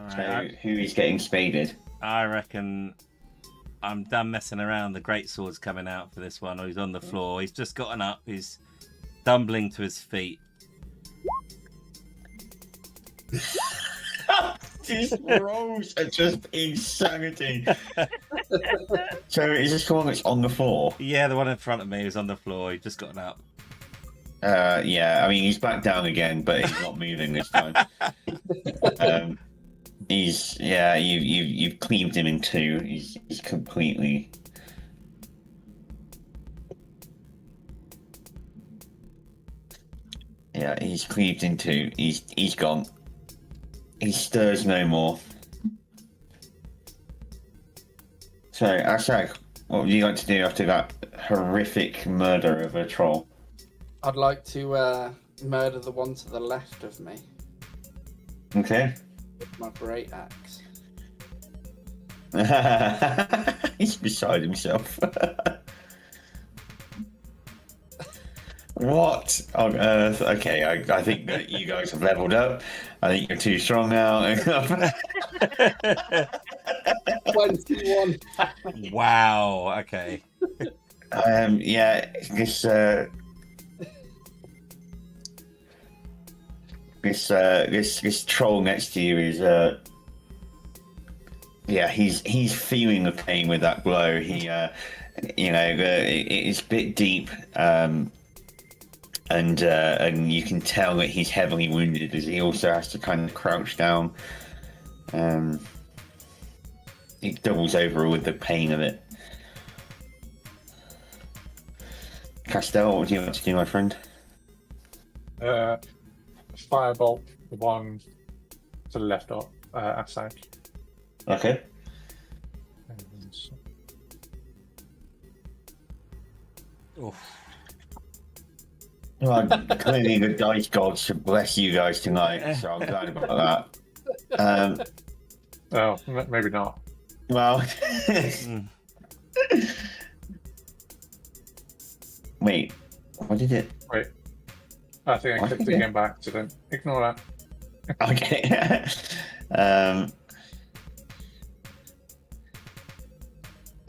So Alright, who is getting spaded? I reckon I'm done messing around. The greatsword's coming out for this one. Or he's on the floor. He's just gotten up. He's stumbling to his feet. These rolls are just insanity. So is this the one that's on the floor? Yeah, the one in front of me is on the floor. He just gotten up. Yeah, I mean he's back down again, but he's not moving this time. You've cleaved him in two. He's completely. Yeah, he's cleaved in two. He's gone. He stirs no more. So, Ashag, what would you like to do after that horrific murder of a troll? I'd like to murder the one to the left of me Okay. with my great axe. He's beside himself. What on earth? Okay, I think that you guys have leveled up. I think you're too strong now. 21. Wow. Okay. Yeah, this troll next to you is yeah, he's feeling the pain with that blow. He it's a bit deep, and you can tell that he's heavily wounded as he also has to kind of crouch down. He doubles over with the pain of it. Castell, what would you like to do, my friend? Firebolt, the one to the left of Asag. Okay. Oof. Well, clearly the dice gods should bless you guys tonight, so I'm glad about that. Oh, maybe not. Well, wait, what did it? Wait. I think I clicked it again by accident. Ignore that. Okay.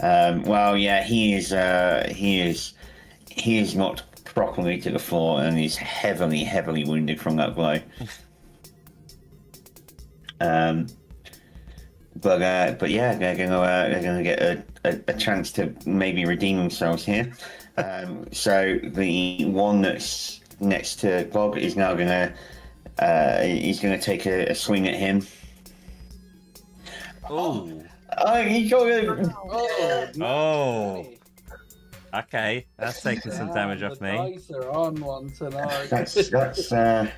Well, yeah, he is not properly to the floor, and he's heavily wounded from that blow. But yeah, they're gonna get a chance to maybe redeem themselves here. So the one that's next to Bob is now he's gonna take a swing at him. Oh. Oh, he got him. Oh. Okay, that's taking some damage off me. Dice are on one tonight. That's Jesus. yeah.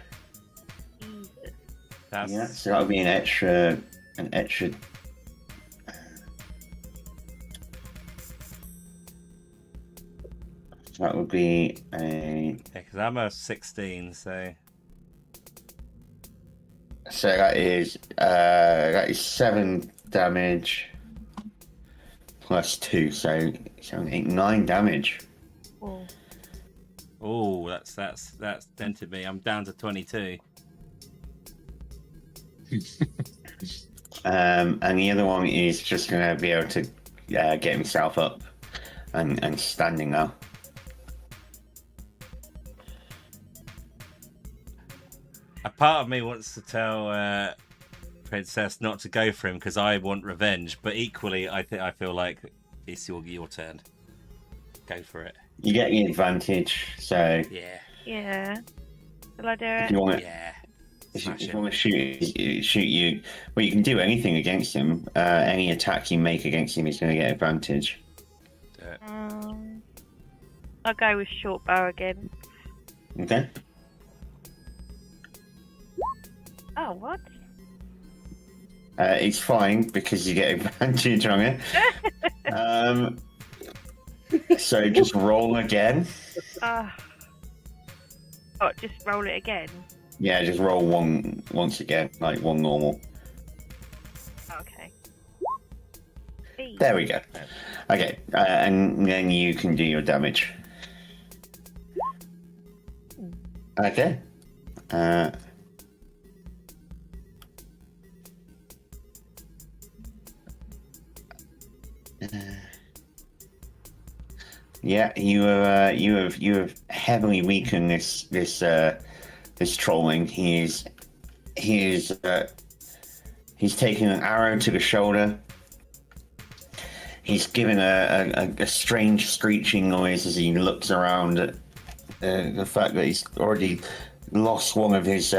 So that'll be an extra. That would be a. Yeah, because I'm a 16, so. So that is 7 damage plus 2, so 7, 8, 9 damage. Oh. Oh, that's dented me. I'm down to 22. And the other one is just going to be able to get himself up and standing now. A part of me wants to tell Princess not to go for him because I want revenge, but equally, I feel like it's your turn. Go for it. You get the advantage, so Yeah. Yeah. Will I do if it? you want to, Yeah. if Smash you him. want to shoot you, well, you can do anything against him. Any attack you make against him is going to get advantage. Do it. I'll go with short bow again. Okay. Oh, what? It's fine because you get advantage on it. So just roll again. Oh, just roll it again. Yeah, just roll one once again, like one normal. Okay. There we go. Okay, and then you can do your damage. Okay. Yeah, you have heavily weakened this trolling. He is He's taking an arrow to the shoulder. He's giving a strange screeching noise as he looks around at the fact that he's already lost one of his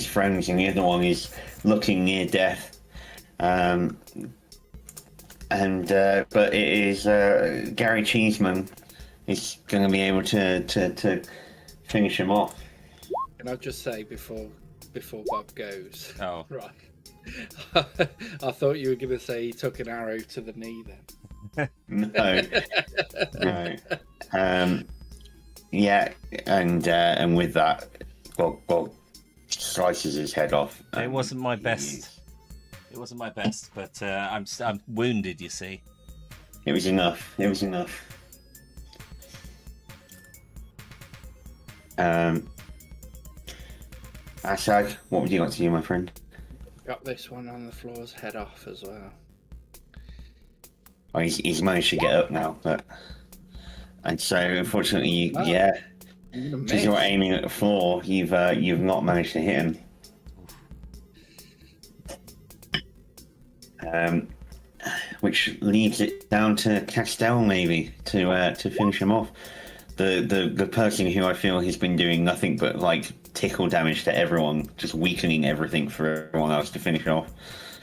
friends, and the other one is looking near death. But it is Gary Cheeseman is going to be able to finish him off. Can I just say before Bob goes? Oh. Right. I thought you were going to say he took an arrow to the knee then. No. No. Yeah, and with that, Bob slices his head off. It wasn't my best. It wasn't my best, but I'm wounded. You see. It was enough. It was enough. Ashag, what would you like to do, my friend? Got this one on the floor's head off as well. Oh, he's managed to get up now, and so unfortunately, Oh. yeah, I'm gonna because you're miss. aiming at the floor, you've not managed to hit him. Which leaves it down to Castell maybe to finish him off. The person who I feel has been doing nothing but like tickle damage to everyone, just weakening everything for everyone else to finish off.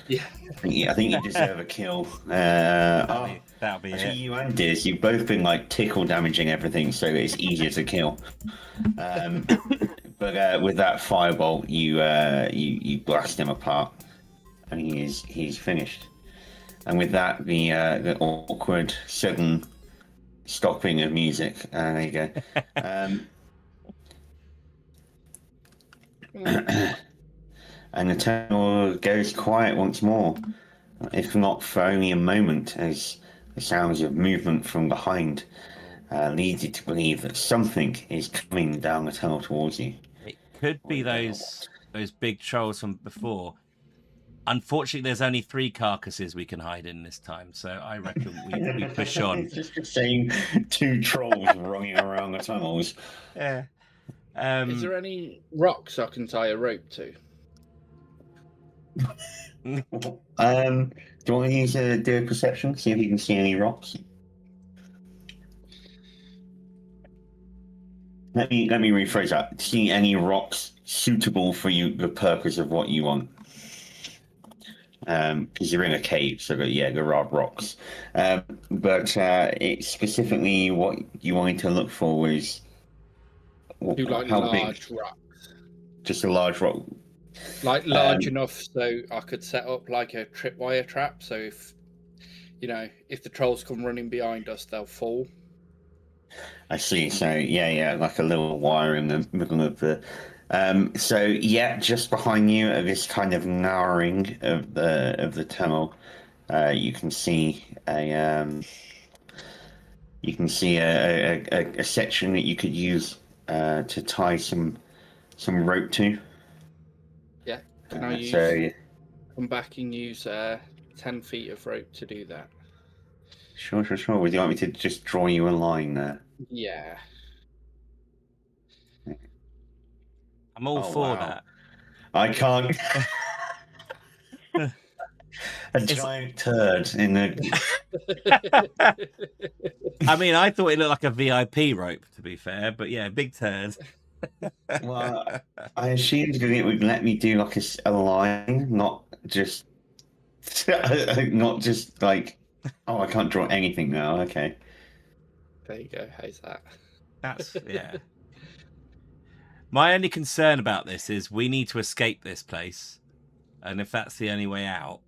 Yeah. I think you deserve a kill. That'll be Actually, it. you and Diz, you've both been like tickle damaging everything, so it's easier to kill. But with that firebolt, you blast him apart, and he's finished. And with that, the awkward sudden stopping of music. There you go. And the tunnel goes quiet once more, if not for only a moment, as the sounds of movement from behind leads you to believe that something is coming down the tunnel towards you. It could be those big trolls from before. Unfortunately, there's only 3 carcasses we can hide in this time, so I reckon we push on. It's just the same 2 trolls running around the tunnels. Yeah. Is there any rocks I can tie a rope to? Do you want to use do a perception, see if you can see any rocks? Let me rephrase that. See any rocks suitable for you, the purpose of what you want. Because you're in a cave, so yeah, there are rocks. But it's specifically what you wanted to look for was Do like how large big? rocks, Just a large rock. like large enough so I could set up like a tripwire trap. So if the trolls come running behind us, they'll fall. I see. So yeah, like a little wire in the middle of the. So yeah, just behind you, at this kind of narrowing of the tunnel, you can see a section that you could use to tie some rope to. Yeah. Can I use? So Come back and use 10 feet of rope to do that. sure. Would you like me to just draw you a line there? Yeah. I'm all Oh, for wow. that. I can't. A giant turd in the. I mean, I thought it looked like a VIP rope, to be fair, but yeah, big turd. Well, I assumed that it would let me do like a line, not just like, oh, I can't draw anything now. Okay. There you go. How's that? That's yeah. My only concern about this is we need to escape this place, and if that's the only way out.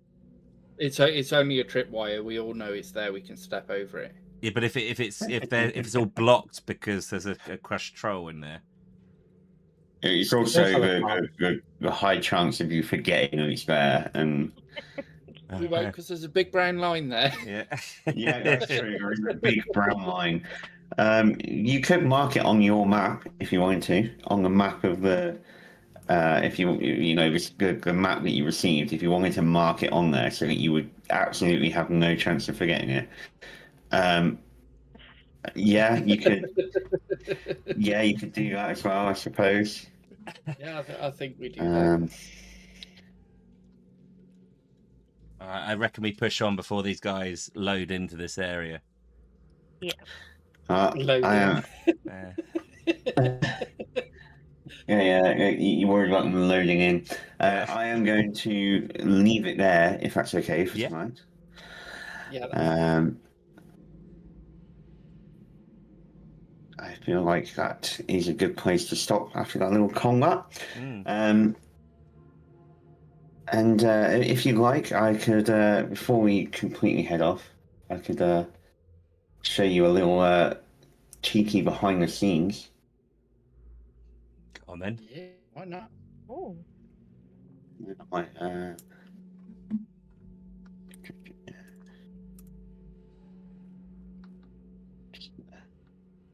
It's only a tripwire. We all know it's there. We can step over it. Yeah, but if it's all blocked because there's a crushed troll in there. It's also the high chance of you forgetting that it's there, and We won't, because there's a big brown line there. Yeah. yeah, that's true. There is a big brown line. You could mark it on your map if you wanted to, on the map of the. If the map that you received, if you wanted to mark it on there so that you would absolutely have no chance of forgetting it. Yeah, you could. Yeah, you could do that as well, I suppose. Yeah, I think we do that. I reckon we push on before these guys load into this area. Load I in. am. Uh, Yeah, you worried about them loading in. Yeah. I am going to leave it there, if that's okay for Yeah. tonight. Yeah, I feel like that is a good place to stop after that little combat. mm. And if you'd like, I could, before we completely head off, I could show you a little cheeky behind the scenes. Go on then. yeah, why not? Oh, Like,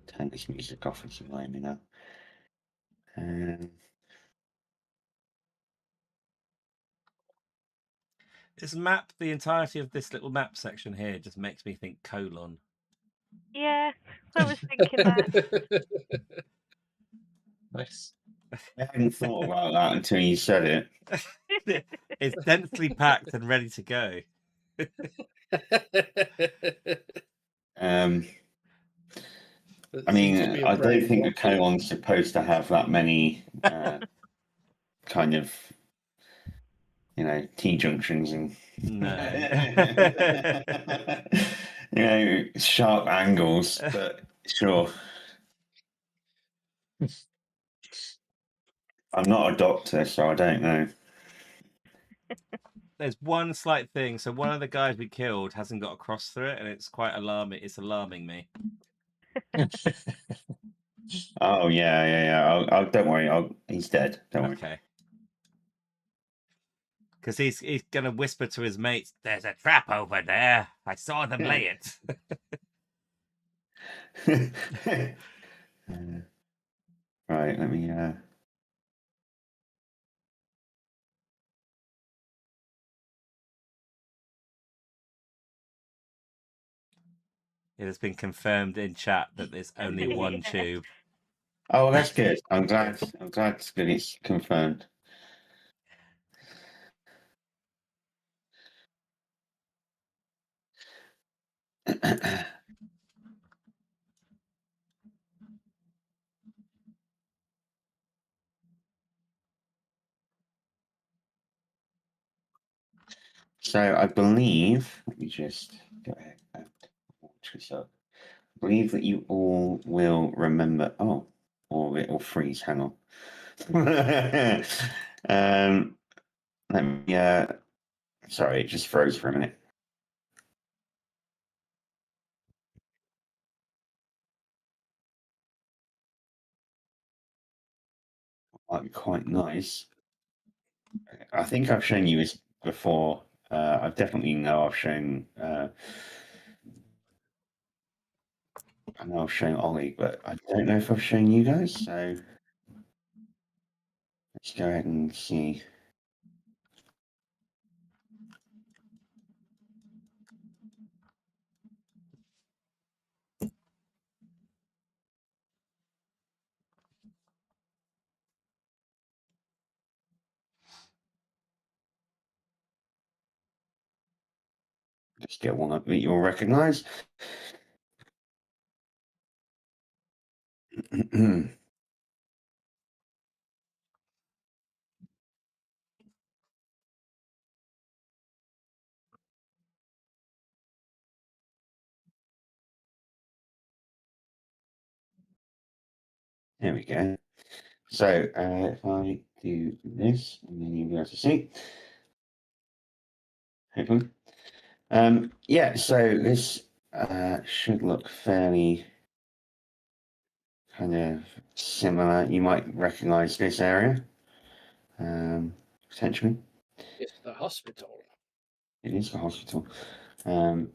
turn this music off if you let me know. This map, the entirety of this little map section here, just makes me think colon. yeah. I was thinking that. Nice. I hadn't thought about that until you said it. It's densely packed and ready to go. I mean, I don't think the colon's supposed to have that many kind of, T junctions and No. sharp angles, but sure. I'm not a doctor, so I don't know. There's one slight thing. So one of the guys we killed hasn't got a cross through it, and it's quite alarming. It's alarming me. Oh yeah. I'll don't worry. He's dead. Don't worry. Okay. Because he's gonna whisper to his mates, "There's a trap over there. I saw them lay it." Right. Let me. It has been confirmed in chat that there's only one Yeah. tube. Oh, that's good. I'm glad. I'm glad that it's confirmed. So I believe. Let me just go ahead and watch this up. I believe that you all will remember. Oh, or it will freeze. Hang on. Let me. Sorry, it just froze for a minute. Might be quite nice. I think I've shown you this before. I definitely know I've shown. I know I've shown Ollie, but I don't know if I've shown you guys. So let's go ahead and see. Just get one up that you'll recognize. There we go. So if I do this, and then you'll be able to see. Hopefully. Yeah, so this should look fairly kind of similar. You might recognize this area, potentially. It's the hospital. It is the hospital. Um,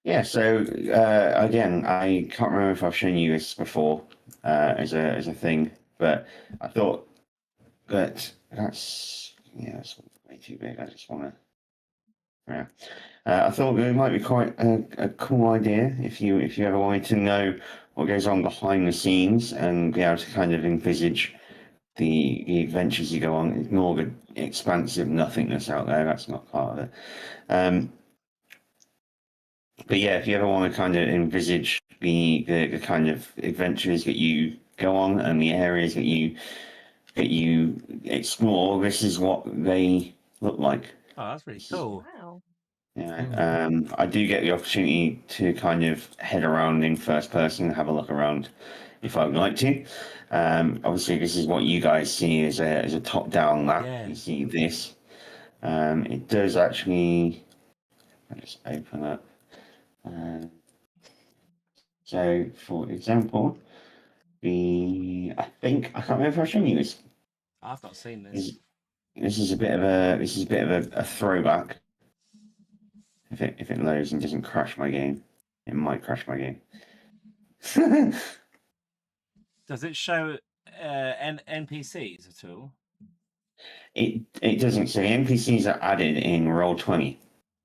yeah, so again, I can't remember if I've shown you this before as a thing, but I thought that that's way too big. I just want to Yeah. I thought it might be quite a cool idea if you ever wanted to know what goes on behind the scenes and be able to kind of envisage the adventures you go on. Ignore the expansive nothingness out there. That's not part of it. Um, but yeah, if you ever want to kind of envisage the kind of adventures that you go on and the areas that you explore, this is what they look like. Oh, that's really cool. Wow. Yeah, I do get the opportunity to kind of head around in first person and have a look around if I would like to. Obviously, this is what you guys see as a top-down map. Yeah. You see this. It does actually. Let's open up. So, for example, I think I can't remember if I've shown you this. I've not seen this. This is a bit of a throwback. If it loads and doesn't crash my game, it might crash my game. Does it show NPCs at all? It doesn't. So the NPCs are added in Roll20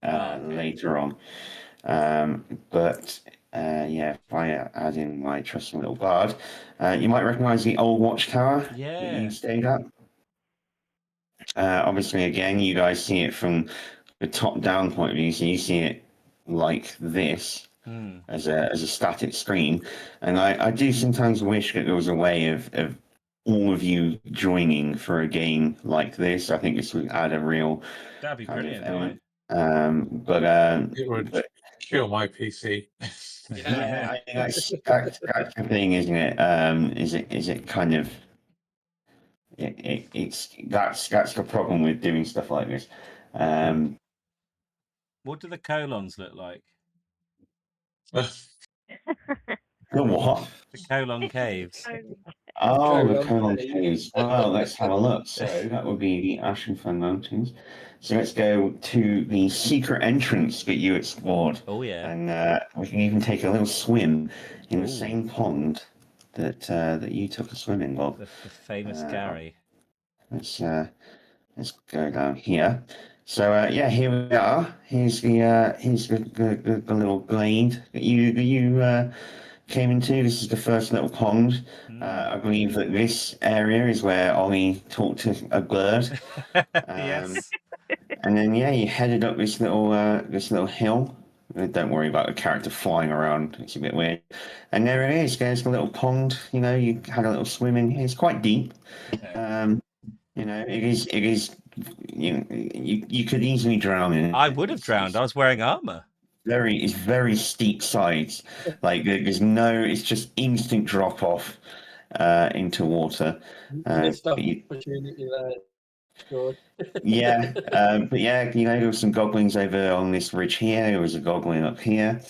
Okay. later on. But yeah, if I add in my trusty little bard, you might recognise the old watchtower that Yeah. you stayed at. Obviously, again, you guys see it from the top-down point of view, so you see it like this. As a static screen, and I do sometimes wish that there was a way of all of you joining for a game like this. I think this would add a real That'd be kind brilliant. of element. It would But kill my PC. yeah, I think that's the thing, isn't it? Is it kind of it's that's the problem with doing stuff like this. What do the colons look like? The what? The colon caves. Oh, the Colon Colon Caves. Caves. Well, let's have a look. So that would be the Ashenfen Mountains. So let's go to the secret entrance that you explored, Oh yeah. and we can even take a little swim in the Ooh. same pond that you took a swim in, Bob. The famous Uh, Gary. Let's go down here. So yeah, here we are. Here's the little glade that you came into. This is the first little pond. I believe that this area is where Ollie talked to a bird. Yes. And then yeah, you headed up this little hill. Don't worry about the character flying around. It's a bit weird. And there it is. There's the little pond. You know, you had a little swim in here. It's quite deep. You know, it is. You could easily drown in it. I would have drowned. I was wearing armor. It's very steep sides. Like there's no, it's just instant drop off into water. Missed But you- opportunity there, George. yeah, but yeah, you know, there was some goblins over on this ridge here. There was a goblin up here,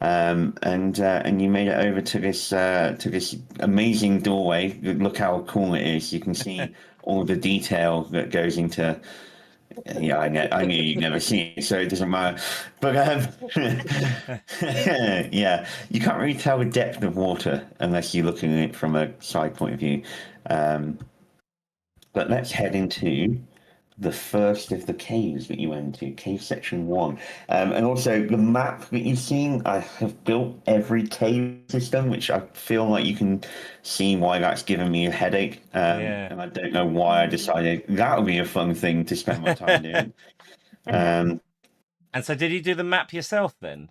and you made it over to this amazing doorway. Look how cool it is. You can see all the detail that goes into. Yeah, I knew you'd never see it, so it doesn't matter. But yeah, you can't really tell the depth of water unless you're looking at it from a side point of view. But let's head into the first of the caves that you went to, cave section 1. And also the map that you've seen, I have built every cave system, which I feel like you can see why that's given me a headache. Yeah. And I don't know why I decided that would be a fun thing to spend my time doing. And so, did you do the map yourself then?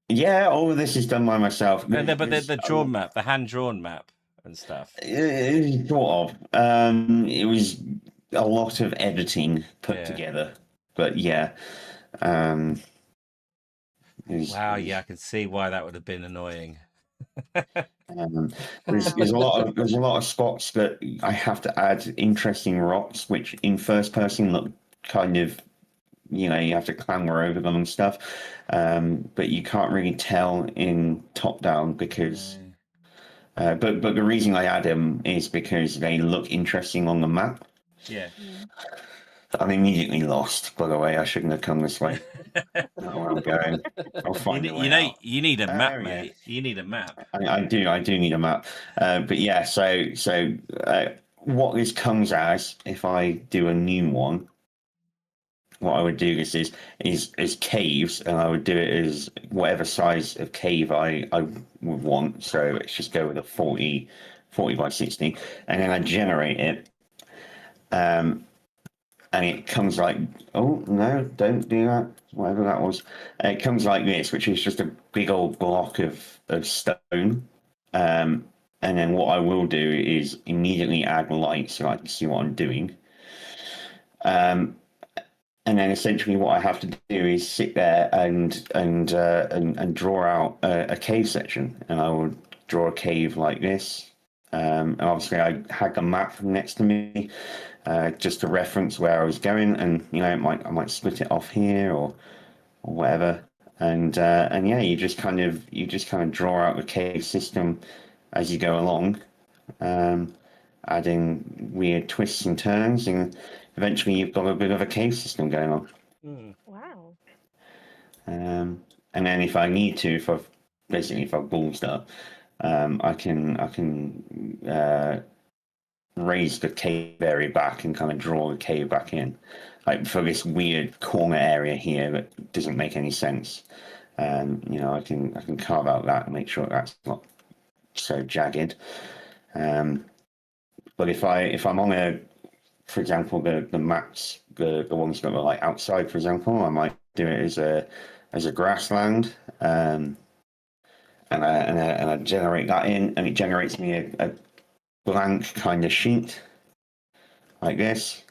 Yeah, all of this is done by myself. But the drawn map, the hand drawn map and stuff. Sort of. It was a lot of editing put together, but yeah. Wow, yeah, I can see why that would have been annoying. There's a lot of spots that I have to add interesting rocks, which in first person look kind of, you know, you have to clamber over them and stuff, but you can't really tell in top down because. But the reason I add them is because they look interesting on the map. Yeah. I'm immediately lost, by the way. I shouldn't have come this way. I don't know where I'm going. I'll find a way out. You need a map, yeah. mate. You need a map. I do need a map. But yeah, so what this comes as, if I do a new one, what I would do is caves, and I would do it as whatever size of cave I would want. So let's just go with a 40 by 60, and then I generate it. And it comes like, oh no, don't do that, whatever that was. It comes like this, which is just a big old block of stone. And then what I will do is immediately add light so I can see what I'm doing. And then essentially what I have to do is sit there and draw out a cave section, and I will draw a cave like this. And obviously I had the map next to me, just to reference where I was going, and I might split it off here or whatever, and yeah, you just kind of draw out the cave system as you go along, adding weird twists and turns, and eventually you've got a bit of a cave system going on. Wow. And then if I need to, if I've ballsed up, I can raise the cave area back and kind of draw the cave back in, like for this weird corner area here that doesn't make any sense. I can carve out that and make sure that's not so jagged. But if I'm on for example, the maps, the ones that are like outside, for example, I might do it as a grassland, and I generate that in, and it generates me a blank kind of sheet like this,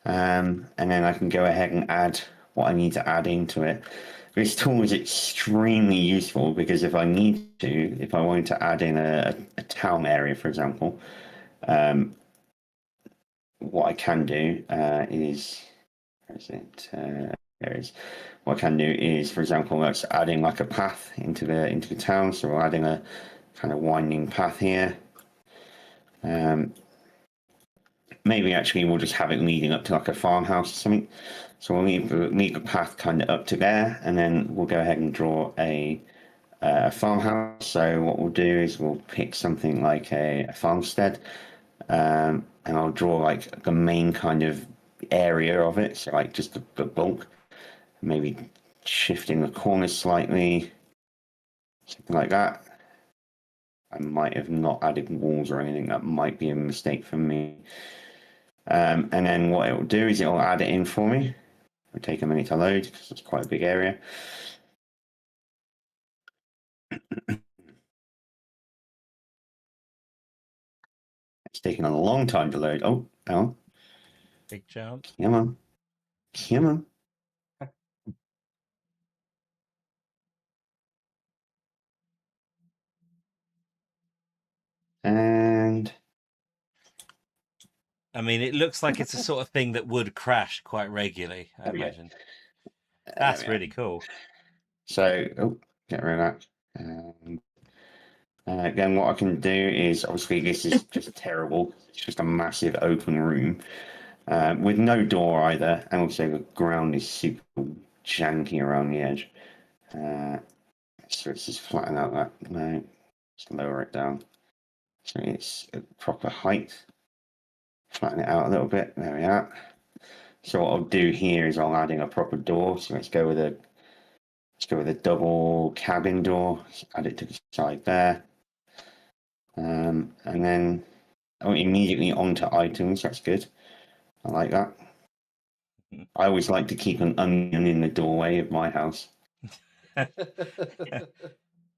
and then I can go ahead and add what I need to add into it. This tool is extremely useful because if I wanted to add in a town area, for example, what I can do is, where is it? There it is. What I can do is, for example, let's adding like a path into the town. So we're adding a kind of winding path here. Maybe actually we'll just have it leading up to like a farmhouse or something. So we'll leave the path kind of up to there, and then we'll go ahead and draw a farmhouse. So what we'll do is we'll pick something like a farmstead, and I'll draw like the main kind of area of it, so like just the bulk, maybe shifting the corners slightly, something like that. I might have not added walls or anything. That might be a mistake for me. And then what it will do is it will add it in for me. It'll take a minute to load because it's quite a big area. It's taking a long time to load. Oh, hang on. Big jump. Come on. Come on. And I mean, it looks like it's a sort of thing that would crash quite regularly, I imagine. That's really cool. So, get rid of that. Then what I can do is, obviously this is just terrible. It's just a massive open room with no door either, and also the ground is super janky around the edge. So let's just flatten out that. No, just lower it down so it's a proper height. Flatten it out a little bit. There we are. So what I'll do here is I'll add in a proper door. So let's go with a double cabin door. Let's add it to the side there. And then immediately onto items. That's good. I like that. I always like to keep an onion in the doorway of my house.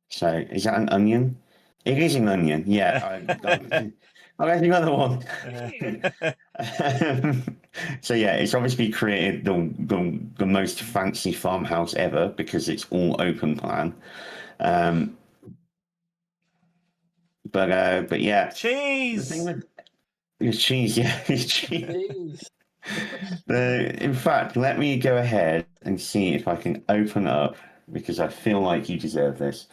So is that an onion? It is an onion. Yeah. I'll add another one. So yeah, it's obviously created the most fancy farmhouse ever because it's all open plan. But yeah, Cheese. the thing with it's cheese, yeah, it's cheese. In fact, let me go ahead and see if I can open up because I feel like you deserve this.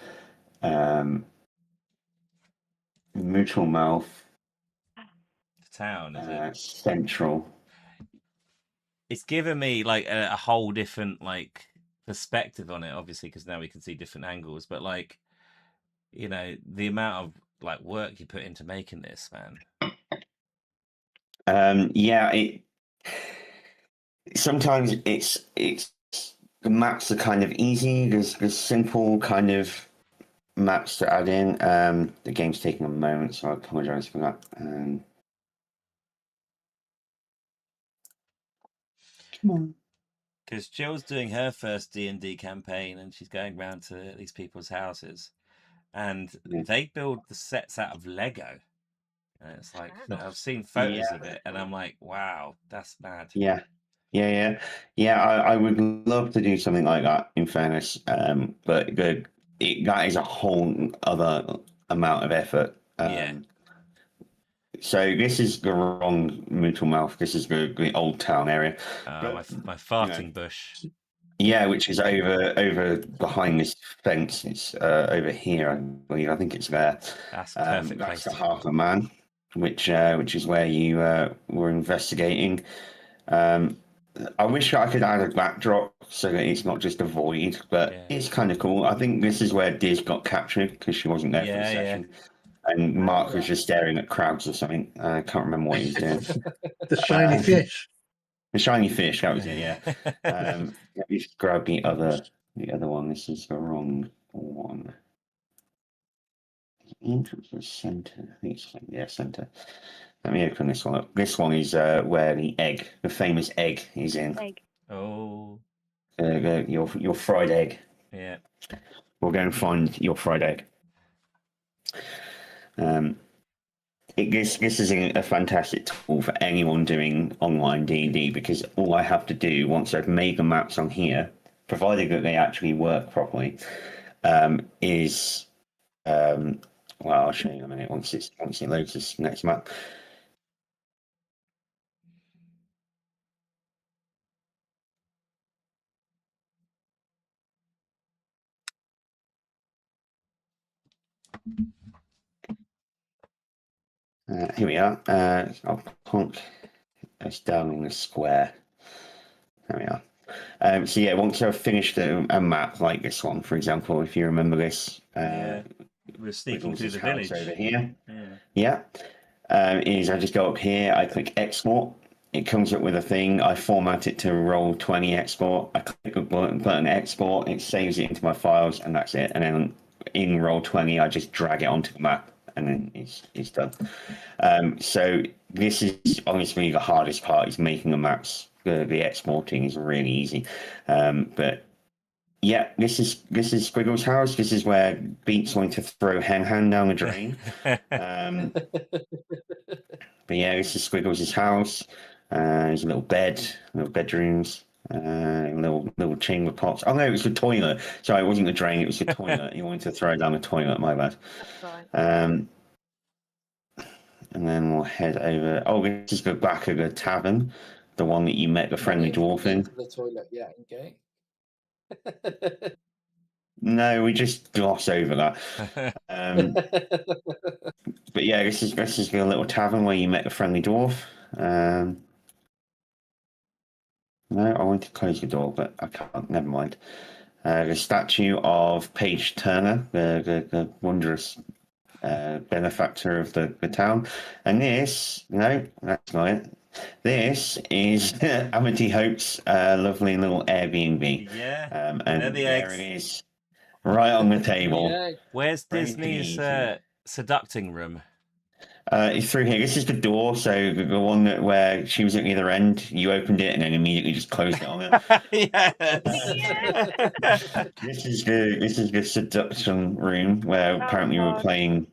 Mutual Mouth. Town, is it? Central. It's given me like a whole different like perspective on it, obviously, because now we can see different angles. But like, the amount of like work you put into making this, man. Yeah, sometimes it's the maps are kind of easy. There's simple kind of maps to add in. The game's taking a moment, so I apologize for that. Come on. Because Jill's doing her first D&D campaign, and she's going round to these people's houses, and Yeah. they build the sets out of Lego. And it's like Ah. I've seen photos Yeah. of it, and I'm like, wow, that's mad. Yeah. I would love to do something like that. In fairness, but that is a whole other amount of effort. Yeah. So this is the wrong Mootle Mouth. This is the old town area. My farting bush. Yeah, which is over behind this fence. It's over here, I believe. I think it's there. That's a perfect That's place. the Half a Man, which is where you were investigating. I wish I could add a backdrop so that it's not just a void, but it's kind of cool. I think this is where Diz got captured because she wasn't there for the session. And Mark was just staring at crabs or something. I can't remember what he was doing. The shiny fish. The shiny fish, that was it, yeah. Let me just grab the other one. This is the wrong one. Entrance was center. I think it's center. Let me open this one up. This one is where the famous egg is in. Egg. Oh. Your fried egg. Yeah. We'll go and find your fried egg. This is a fantastic tool for anyone doing online D&D because all I have to do once I've made the maps on here, provided that they actually work properly, is well, I'll show you in a minute once it loads this next map. Here we are. I'll plonk us down in the square. There we are. So yeah, once I've finished a map like this one, for example, if you remember this, we're sneaking through the village over here. Yeah. Is I just go up here, I click export. It comes up with a thing. I format it to Roll20 export. I click the button export. It saves it into my files, and that's it. And then in Roll20, I just drag it onto the map, and then it's done. So this is honestly the hardest part: is making the maps. The exporting is really easy, but yeah, this is Squiggle's house. This is where Beats wanted to throw Hen down the drain. But yeah, this is Squiggles' house. There's a little bed, little bedrooms, little chamber pots. Oh no, it was the toilet. Sorry, it wasn't the drain. It was the toilet. He wanted to throw down the toilet. My bad. Right. And then we'll head over. Oh, this is the back of the tavern, the one that you met the friendly dwarf in. The toilet, yeah, okay. No, we just gloss over that. But yeah, this is the little tavern where you met the friendly dwarf. No, I want to close the door, but I can't. Never mind. The statue of Paige Turner, the wondrous benefactor of the town. And this, no, that's not it. This is Amity Hope's lovely little Airbnb. Yeah. And there it is, right on the table. Yeah. Where's Very Disney's easy. seducting room? It's through here. This is the door, so the one where she was at the other end. You opened it and then immediately just closed it on her. This is the seduction room where apparently we were playing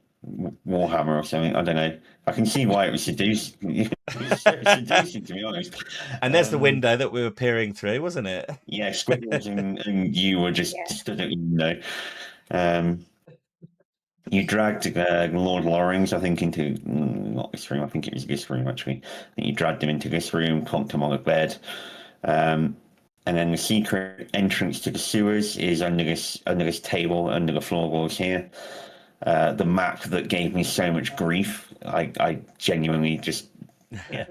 Warhammer or something. I don't know. I can see why it was seducing. It's so seducing, to be honest. And there's the window that we were peering through, wasn't it? Yeah, Squiggles and you were just stood at the window. You dragged Lord Loring, I think, into not this room. I think it was this room actually. I think you dragged him into this room, plonked him on a bed, and then the secret entrance to the sewers is under this table, under the floorboards here. The map that gave me so much grief. I genuinely just yeah.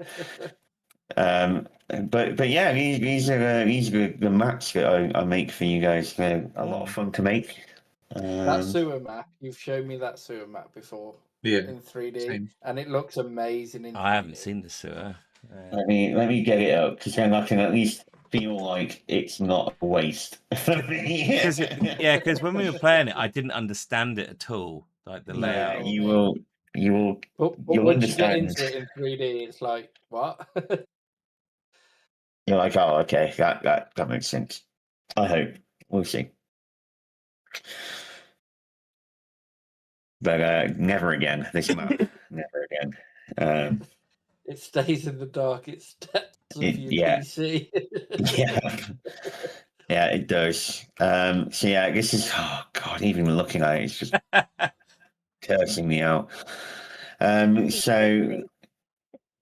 But yeah, these are the maps that I make for you guys. They're a lot of fun to make. That sewer map, you've shown me that sewer map before Yeah. in 3D, same. and it looks amazing in 3D. I haven't seen the sewer. Let me get it up because then I can at least feel like it's not a waste. Because when we were playing it, I didn't understand it at all, like the layout. You will. But You'll once you get understand. into it in 3D, it's like, what? You're like, oh, okay, that makes sense. I hope we'll see. But never again. This map, never again. It stays in the dark. It steps of your Yeah. PC. Yeah, it does. So yeah, this is, oh god, even looking at it, it's just cursing me out. So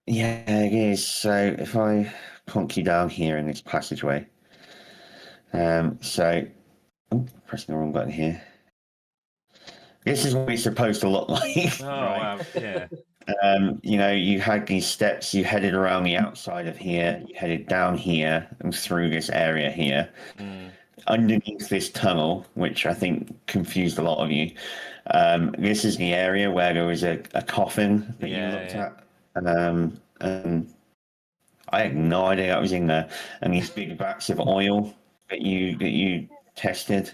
yeah, it is. So if I plonk you down here in this passageway, so pressing the wrong button here. This is what it's supposed to look like. Oh, right? wow. Yeah. You had these steps, you headed around the outside of here, you headed down here and through this area here. Underneath this tunnel, which I think confused a lot of you. This is the area where there was a coffin that you looked at. And I had no idea that was in there. And these big vats of oil that you tested.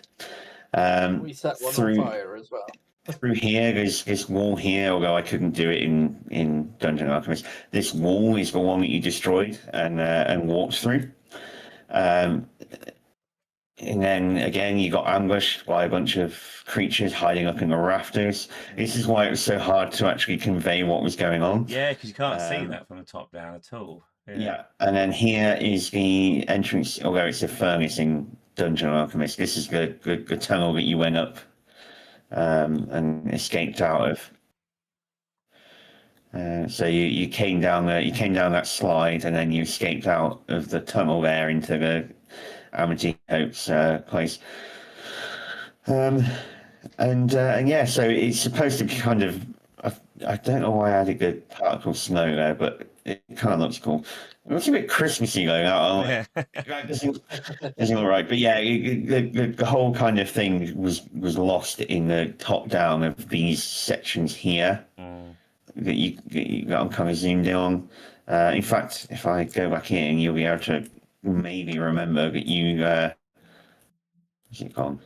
We set one on fire as well. Through here, there's this wall here, although I couldn't do it in Dungeon Alchemist. This wall is the one that you destroyed and walked through. And then again, you got ambushed by a bunch of creatures hiding up in the rafters. This is why it was so hard to actually convey what was going on. Yeah, because you can't see that from the top down at all. Yeah, and then here is the entrance, although it's a furnace in Dungeon Alchemist. This is the tunnel that you went up and escaped out of. So you came down that slide, and then you escaped out of the tunnel there into the Amity Hope's place. And yeah, so it's supposed to be kind of. I don't know why I added the particle snow there, but it kind of looks cool. It looks a bit Christmassy going out. That doesn't look right. But yeah, the whole kind of thing was lost in the top down of these sections here that I'm kind of zoomed in on. In fact, if I go back in, you'll be able to maybe remember that where's it gone?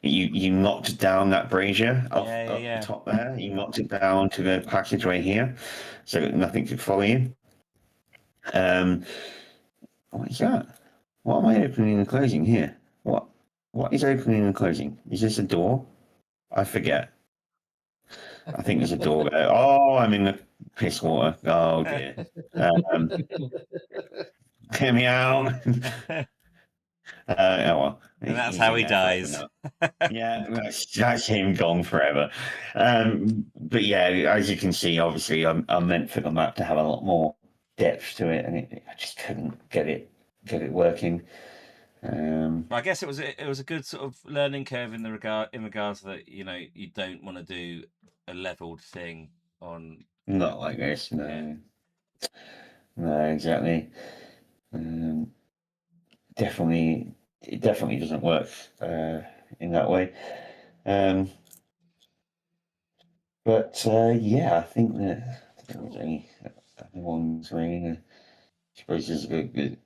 You knocked down that brazier up the top there. You knocked it down to the passageway here, so that nothing could follow you. What is that? What am I opening and closing here? What is opening and closing? Is this a door? I forget. I think there's a door there. Oh, I'm in the piss water. Oh dear. Get me out. Oh well. And that's how he dies. Yeah, that's him gone forever. But yeah, as you can see, obviously, I meant for the map to have a lot more depth to it, and I just couldn't get it working. I guess it was a good sort of learning curve in regards that you don't want to do a leveled thing on. Not like this, no. No, exactly. It definitely doesn't work in that way. But yeah, I think that there was any other ones really. I suppose there's a good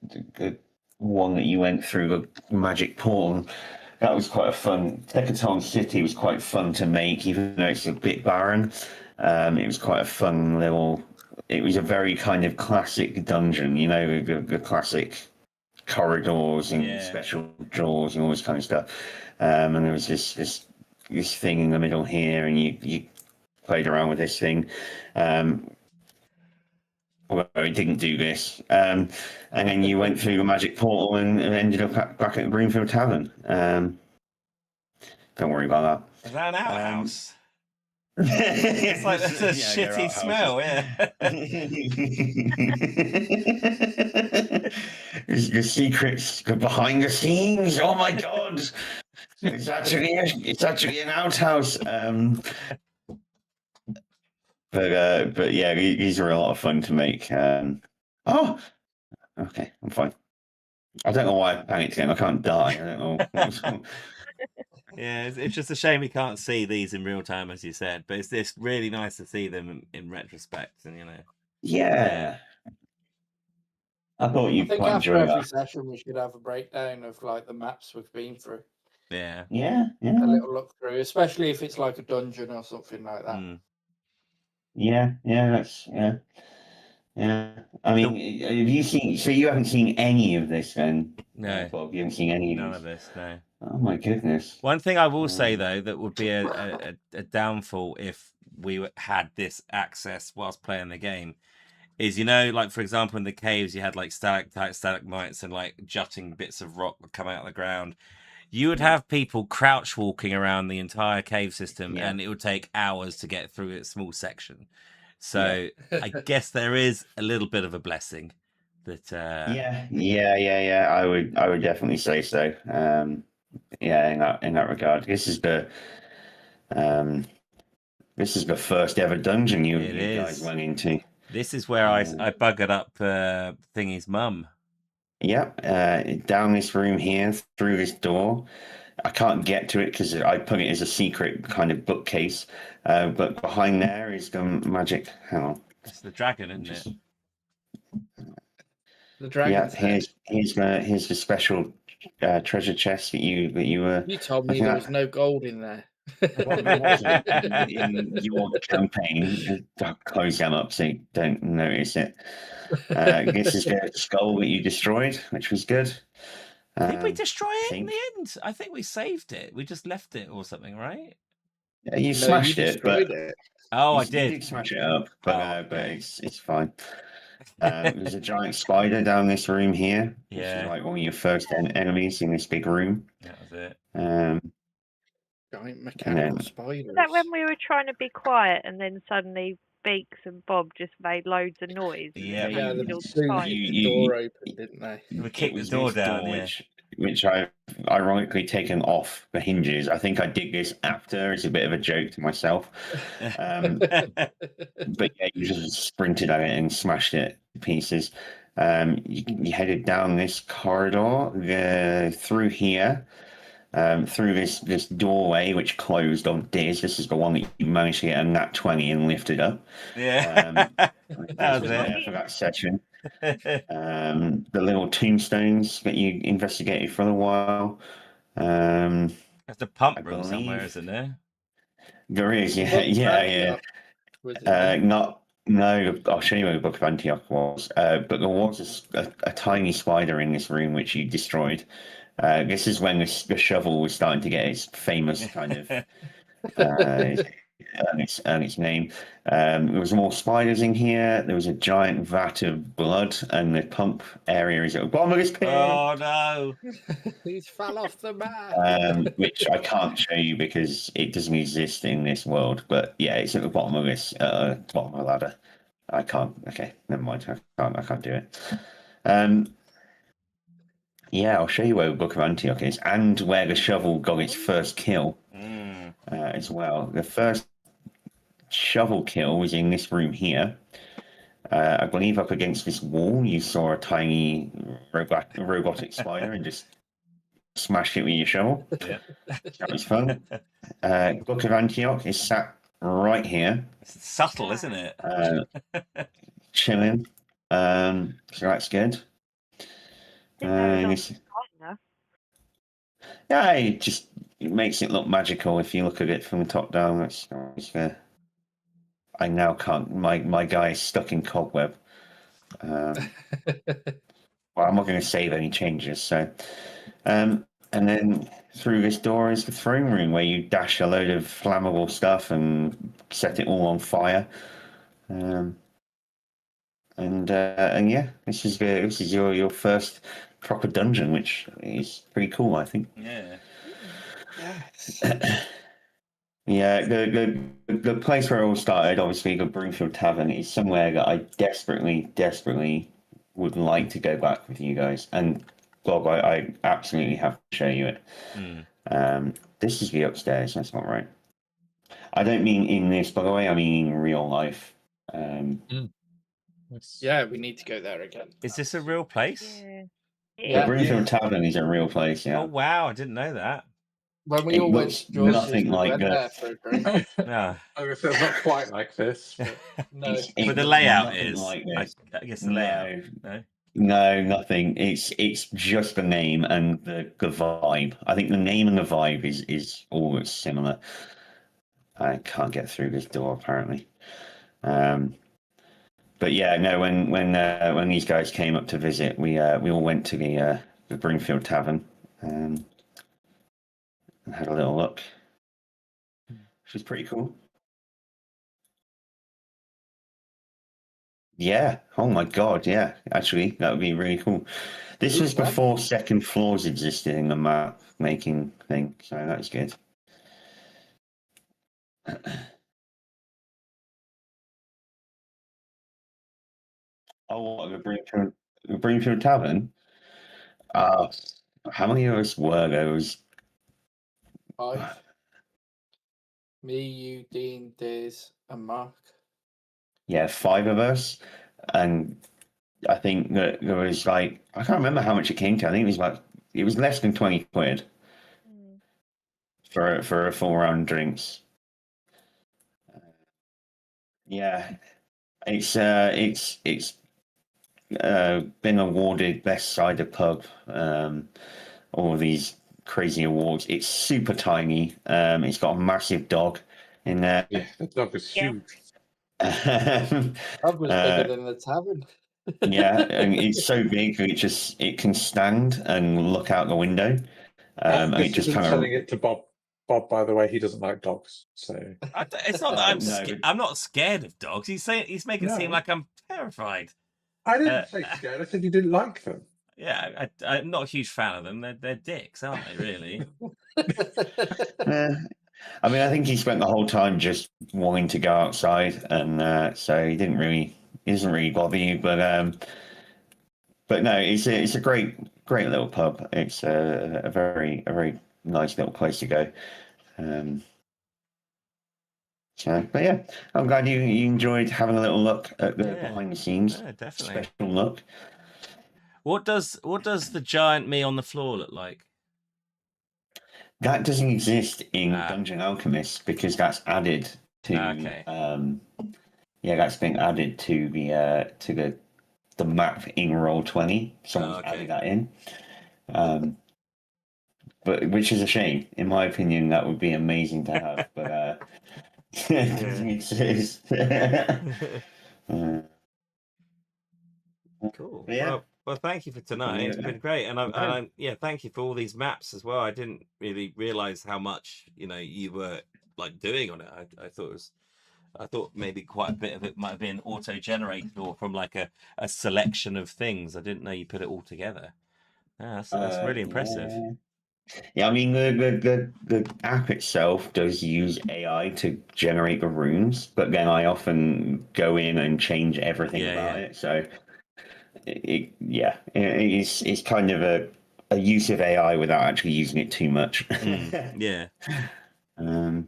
one that you went through the magic portal. That was quite a fun. Tecaton City was quite fun to make, even though it's a bit barren. It was quite a fun little. It was a very kind of classic dungeon, the classic corridors and special drawers and all this kind of stuff. And there was this thing in the middle here, and you played around with this thing. Although it didn't do this. And then you went through the magic portal and ended up back at the Broomfield Tavern. Don't worry about that. Is that an outhouse? It's like that's a shitty smell, The secrets behind the scenes. Oh my god! It's actually an outhouse. But yeah, these are a lot of fun to make. Oh, okay, I'm fine. I don't know why I panicked again. I can't die. I don't know. Yeah, it's just a shame we can't see these in real time, as you said. But it's really nice to see them in retrospect, and Yeah. I thought I you'd think quite after enjoy every that. session we should have a breakdown of like the maps we've been through, Yeah. Yeah, a yeah, little look through, especially if it's like a dungeon or something like that. Mm. yeah. That's yeah. I mean, have you seen? So you haven't seen any of this, then? No. Bob, you haven't seen any None of of this. this, no. Oh my goodness. One thing I will say though, that would be a downfall if we had this access whilst playing the game, is like for example in the caves you had like stalactites, stalagmites, and like jutting bits of rock that come out of the ground. You would have people crouch walking around the entire cave system, Yeah. and it would take hours to get through a small section. So I guess there is a little bit of a blessing that. Yeah. I would definitely say so. Yeah, in that regard, this is the first ever dungeon you guys is. went into. This is where I buggered up Thingy's mum. Yep, down this room here, through this door. I can't get to it because I put it as a secret kind of bookcase. But behind there is the magic. Hang on. It's the dragon, isn't it? The dragon's head. Here's the special treasure chest that you were. You told me there was no gold in there. Well, there wasn't in your campaign. I'll close them up so you don't notice it. This is the skull that you destroyed, which was good. Did we destroy it in the end? I think we saved it. We just left it or something, right? You smashed it, but oh, I you did. did smash it up, but okay. it's fine. There's a giant spider down this room here, which Yeah. is like one of your first enemies in this big room. That was it. Giant mechanical spiders. Is that when we were trying to be quiet and then suddenly Beaks and Bob just made loads of noise? And Yeah, Yeah, they the killed the spider? door open, didn't they? We It kicked the was door this down, door yeah. which I've ironically taken off the hinges. I think I did this after as a bit of a joke to myself. But yeah, you just sprinted at it and smashed it to pieces. You headed down this corridor, through here, through this doorway which closed on Diz. This is the one that you managed to get a nat 20 and lifted up. Yeah. That was was it. there for that session. The little tombstones that you investigated for a while. There's a pump I room somewhere, believe- isn't there? There is, Book of yeah. Antioch, was it there? No, I'll show you where the Book of Antioch was. But there was a tiny spider in this room which you destroyed. This is when the shovel was starting to get its famous kind of earn its name. There was more spiders in here. There was a giant vat of blood, and the pump area is at the bottom of this pit. Oh no! He's fell off the map. Which I can't show you because it doesn't exist in this world. But yeah, it's at the bottom of this, bottom of the ladder. I can't. Okay, never mind. I can't do it. Yeah, I'll show you where the Book of Antioch is and where the shovel got its first kill as well. The first shovel kill was in this room here. I believe up against this wall, you saw a tiny robotic spider and just smashed it with your shovel. Yeah. That was fun. Book of Antioch is sat right here. It's subtle, isn't it? Chilling. So that's good. Yeah, it makes it look magical if you look at it from the top down. That's I now can't. My guy is stuck in cobweb. Well, I'm not going to save any changes. So, and then through this door is the throne room where you dash a load of flammable stuff and set it all on fire. And yeah, this is your first proper dungeon, which is pretty cool, I think. Yeah. Yes. Yeah, the place where it all started, obviously, the Broomfield Tavern, is somewhere that I desperately would like to go back with you guys. And Bob, I absolutely have to show you it. This is the upstairs. That's not right. I don't mean in this, by the way. I mean in real life. Yeah, we need to go there again. Is this a real place? Yeah. The Broomfield Tavern is a real place. Yeah. Oh wow, I didn't know that. When we It all went looks to George's, nothing we like went there this. for a drink. No. It's not quite like this. But No. It But the looks layout nothing is. like I this. guess the layout. No. No, nothing. It's just the name and the vibe. I think the name and the vibe is all similar. I can't get through this door apparently. Um, but yeah, no. When these guys came up to visit, we all went to the Brimfield Tavern and had a little look, which was pretty cool. Yeah. Oh my God. Yeah. Actually, that would be really cool. This was before second floors existed in the map making thing, so that's good. Oh, what, the Brimfield Tavern? Uh, how many of us were there? Was 5. Me, you, Dean, Diz, and Mark. yeah, 5 of us, and I think that there was like I can't remember how much it came to. I think it was less than 20 quid Mm. for a full round drinks. Yeah, it's been awarded best cider pub. All of these crazy awards. It's super tiny. It's got a massive dog in there. Yeah, the dog is Yeah. huge. Pub was bigger than the tavern. Yeah, and it's so big that it can stand and look out the window. And it This just isn't kind of selling it to Bob. Bob, by the way, he doesn't like dogs. So It's not that I'm no, but- I'm not scared of dogs. He's making it seem No. like I'm terrified. I didn't say scared. I said you didn't like them. Yeah, I'm not a huge fan of them. They're dicks, aren't they? Really? I mean, I think he spent the whole time just wanting to go outside, and so he doesn't really bother you. But no, it's a great little pub. It's a very nice little place to go. So, but yeah, I'm glad you enjoyed having a little look at the Yeah. behind the scenes. Yeah, definitely. Special look. What does the giant me on the floor look like? That doesn't exist in Ah. Dungeon Alchemist because that's added to. Okay. Yeah, that's been added to the map in Roll20. Someone's okay. added that in. But which is a shame. In my opinion, that would be amazing to have, but it doesn't exist. Cool. But yeah. Well, thank you for tonight. It's been great, and yeah, thank you for all these maps as well. I didn't really realize how much you were like doing on it. I thought maybe quite a bit of it might have been auto-generated or from like a selection of things. I didn't know you put it all together. Yeah, that's really impressive. Yeah, I mean the app itself does use AI to generate the runes, but then I often go in and change everything about it. So it's kind of a use of AI without actually using it too much. Yeah. Oh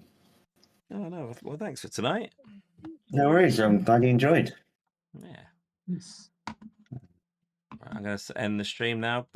no. Well, thanks for tonight. No worries. I'm glad you enjoyed. Yeah. I'm going to end the stream now. Bye.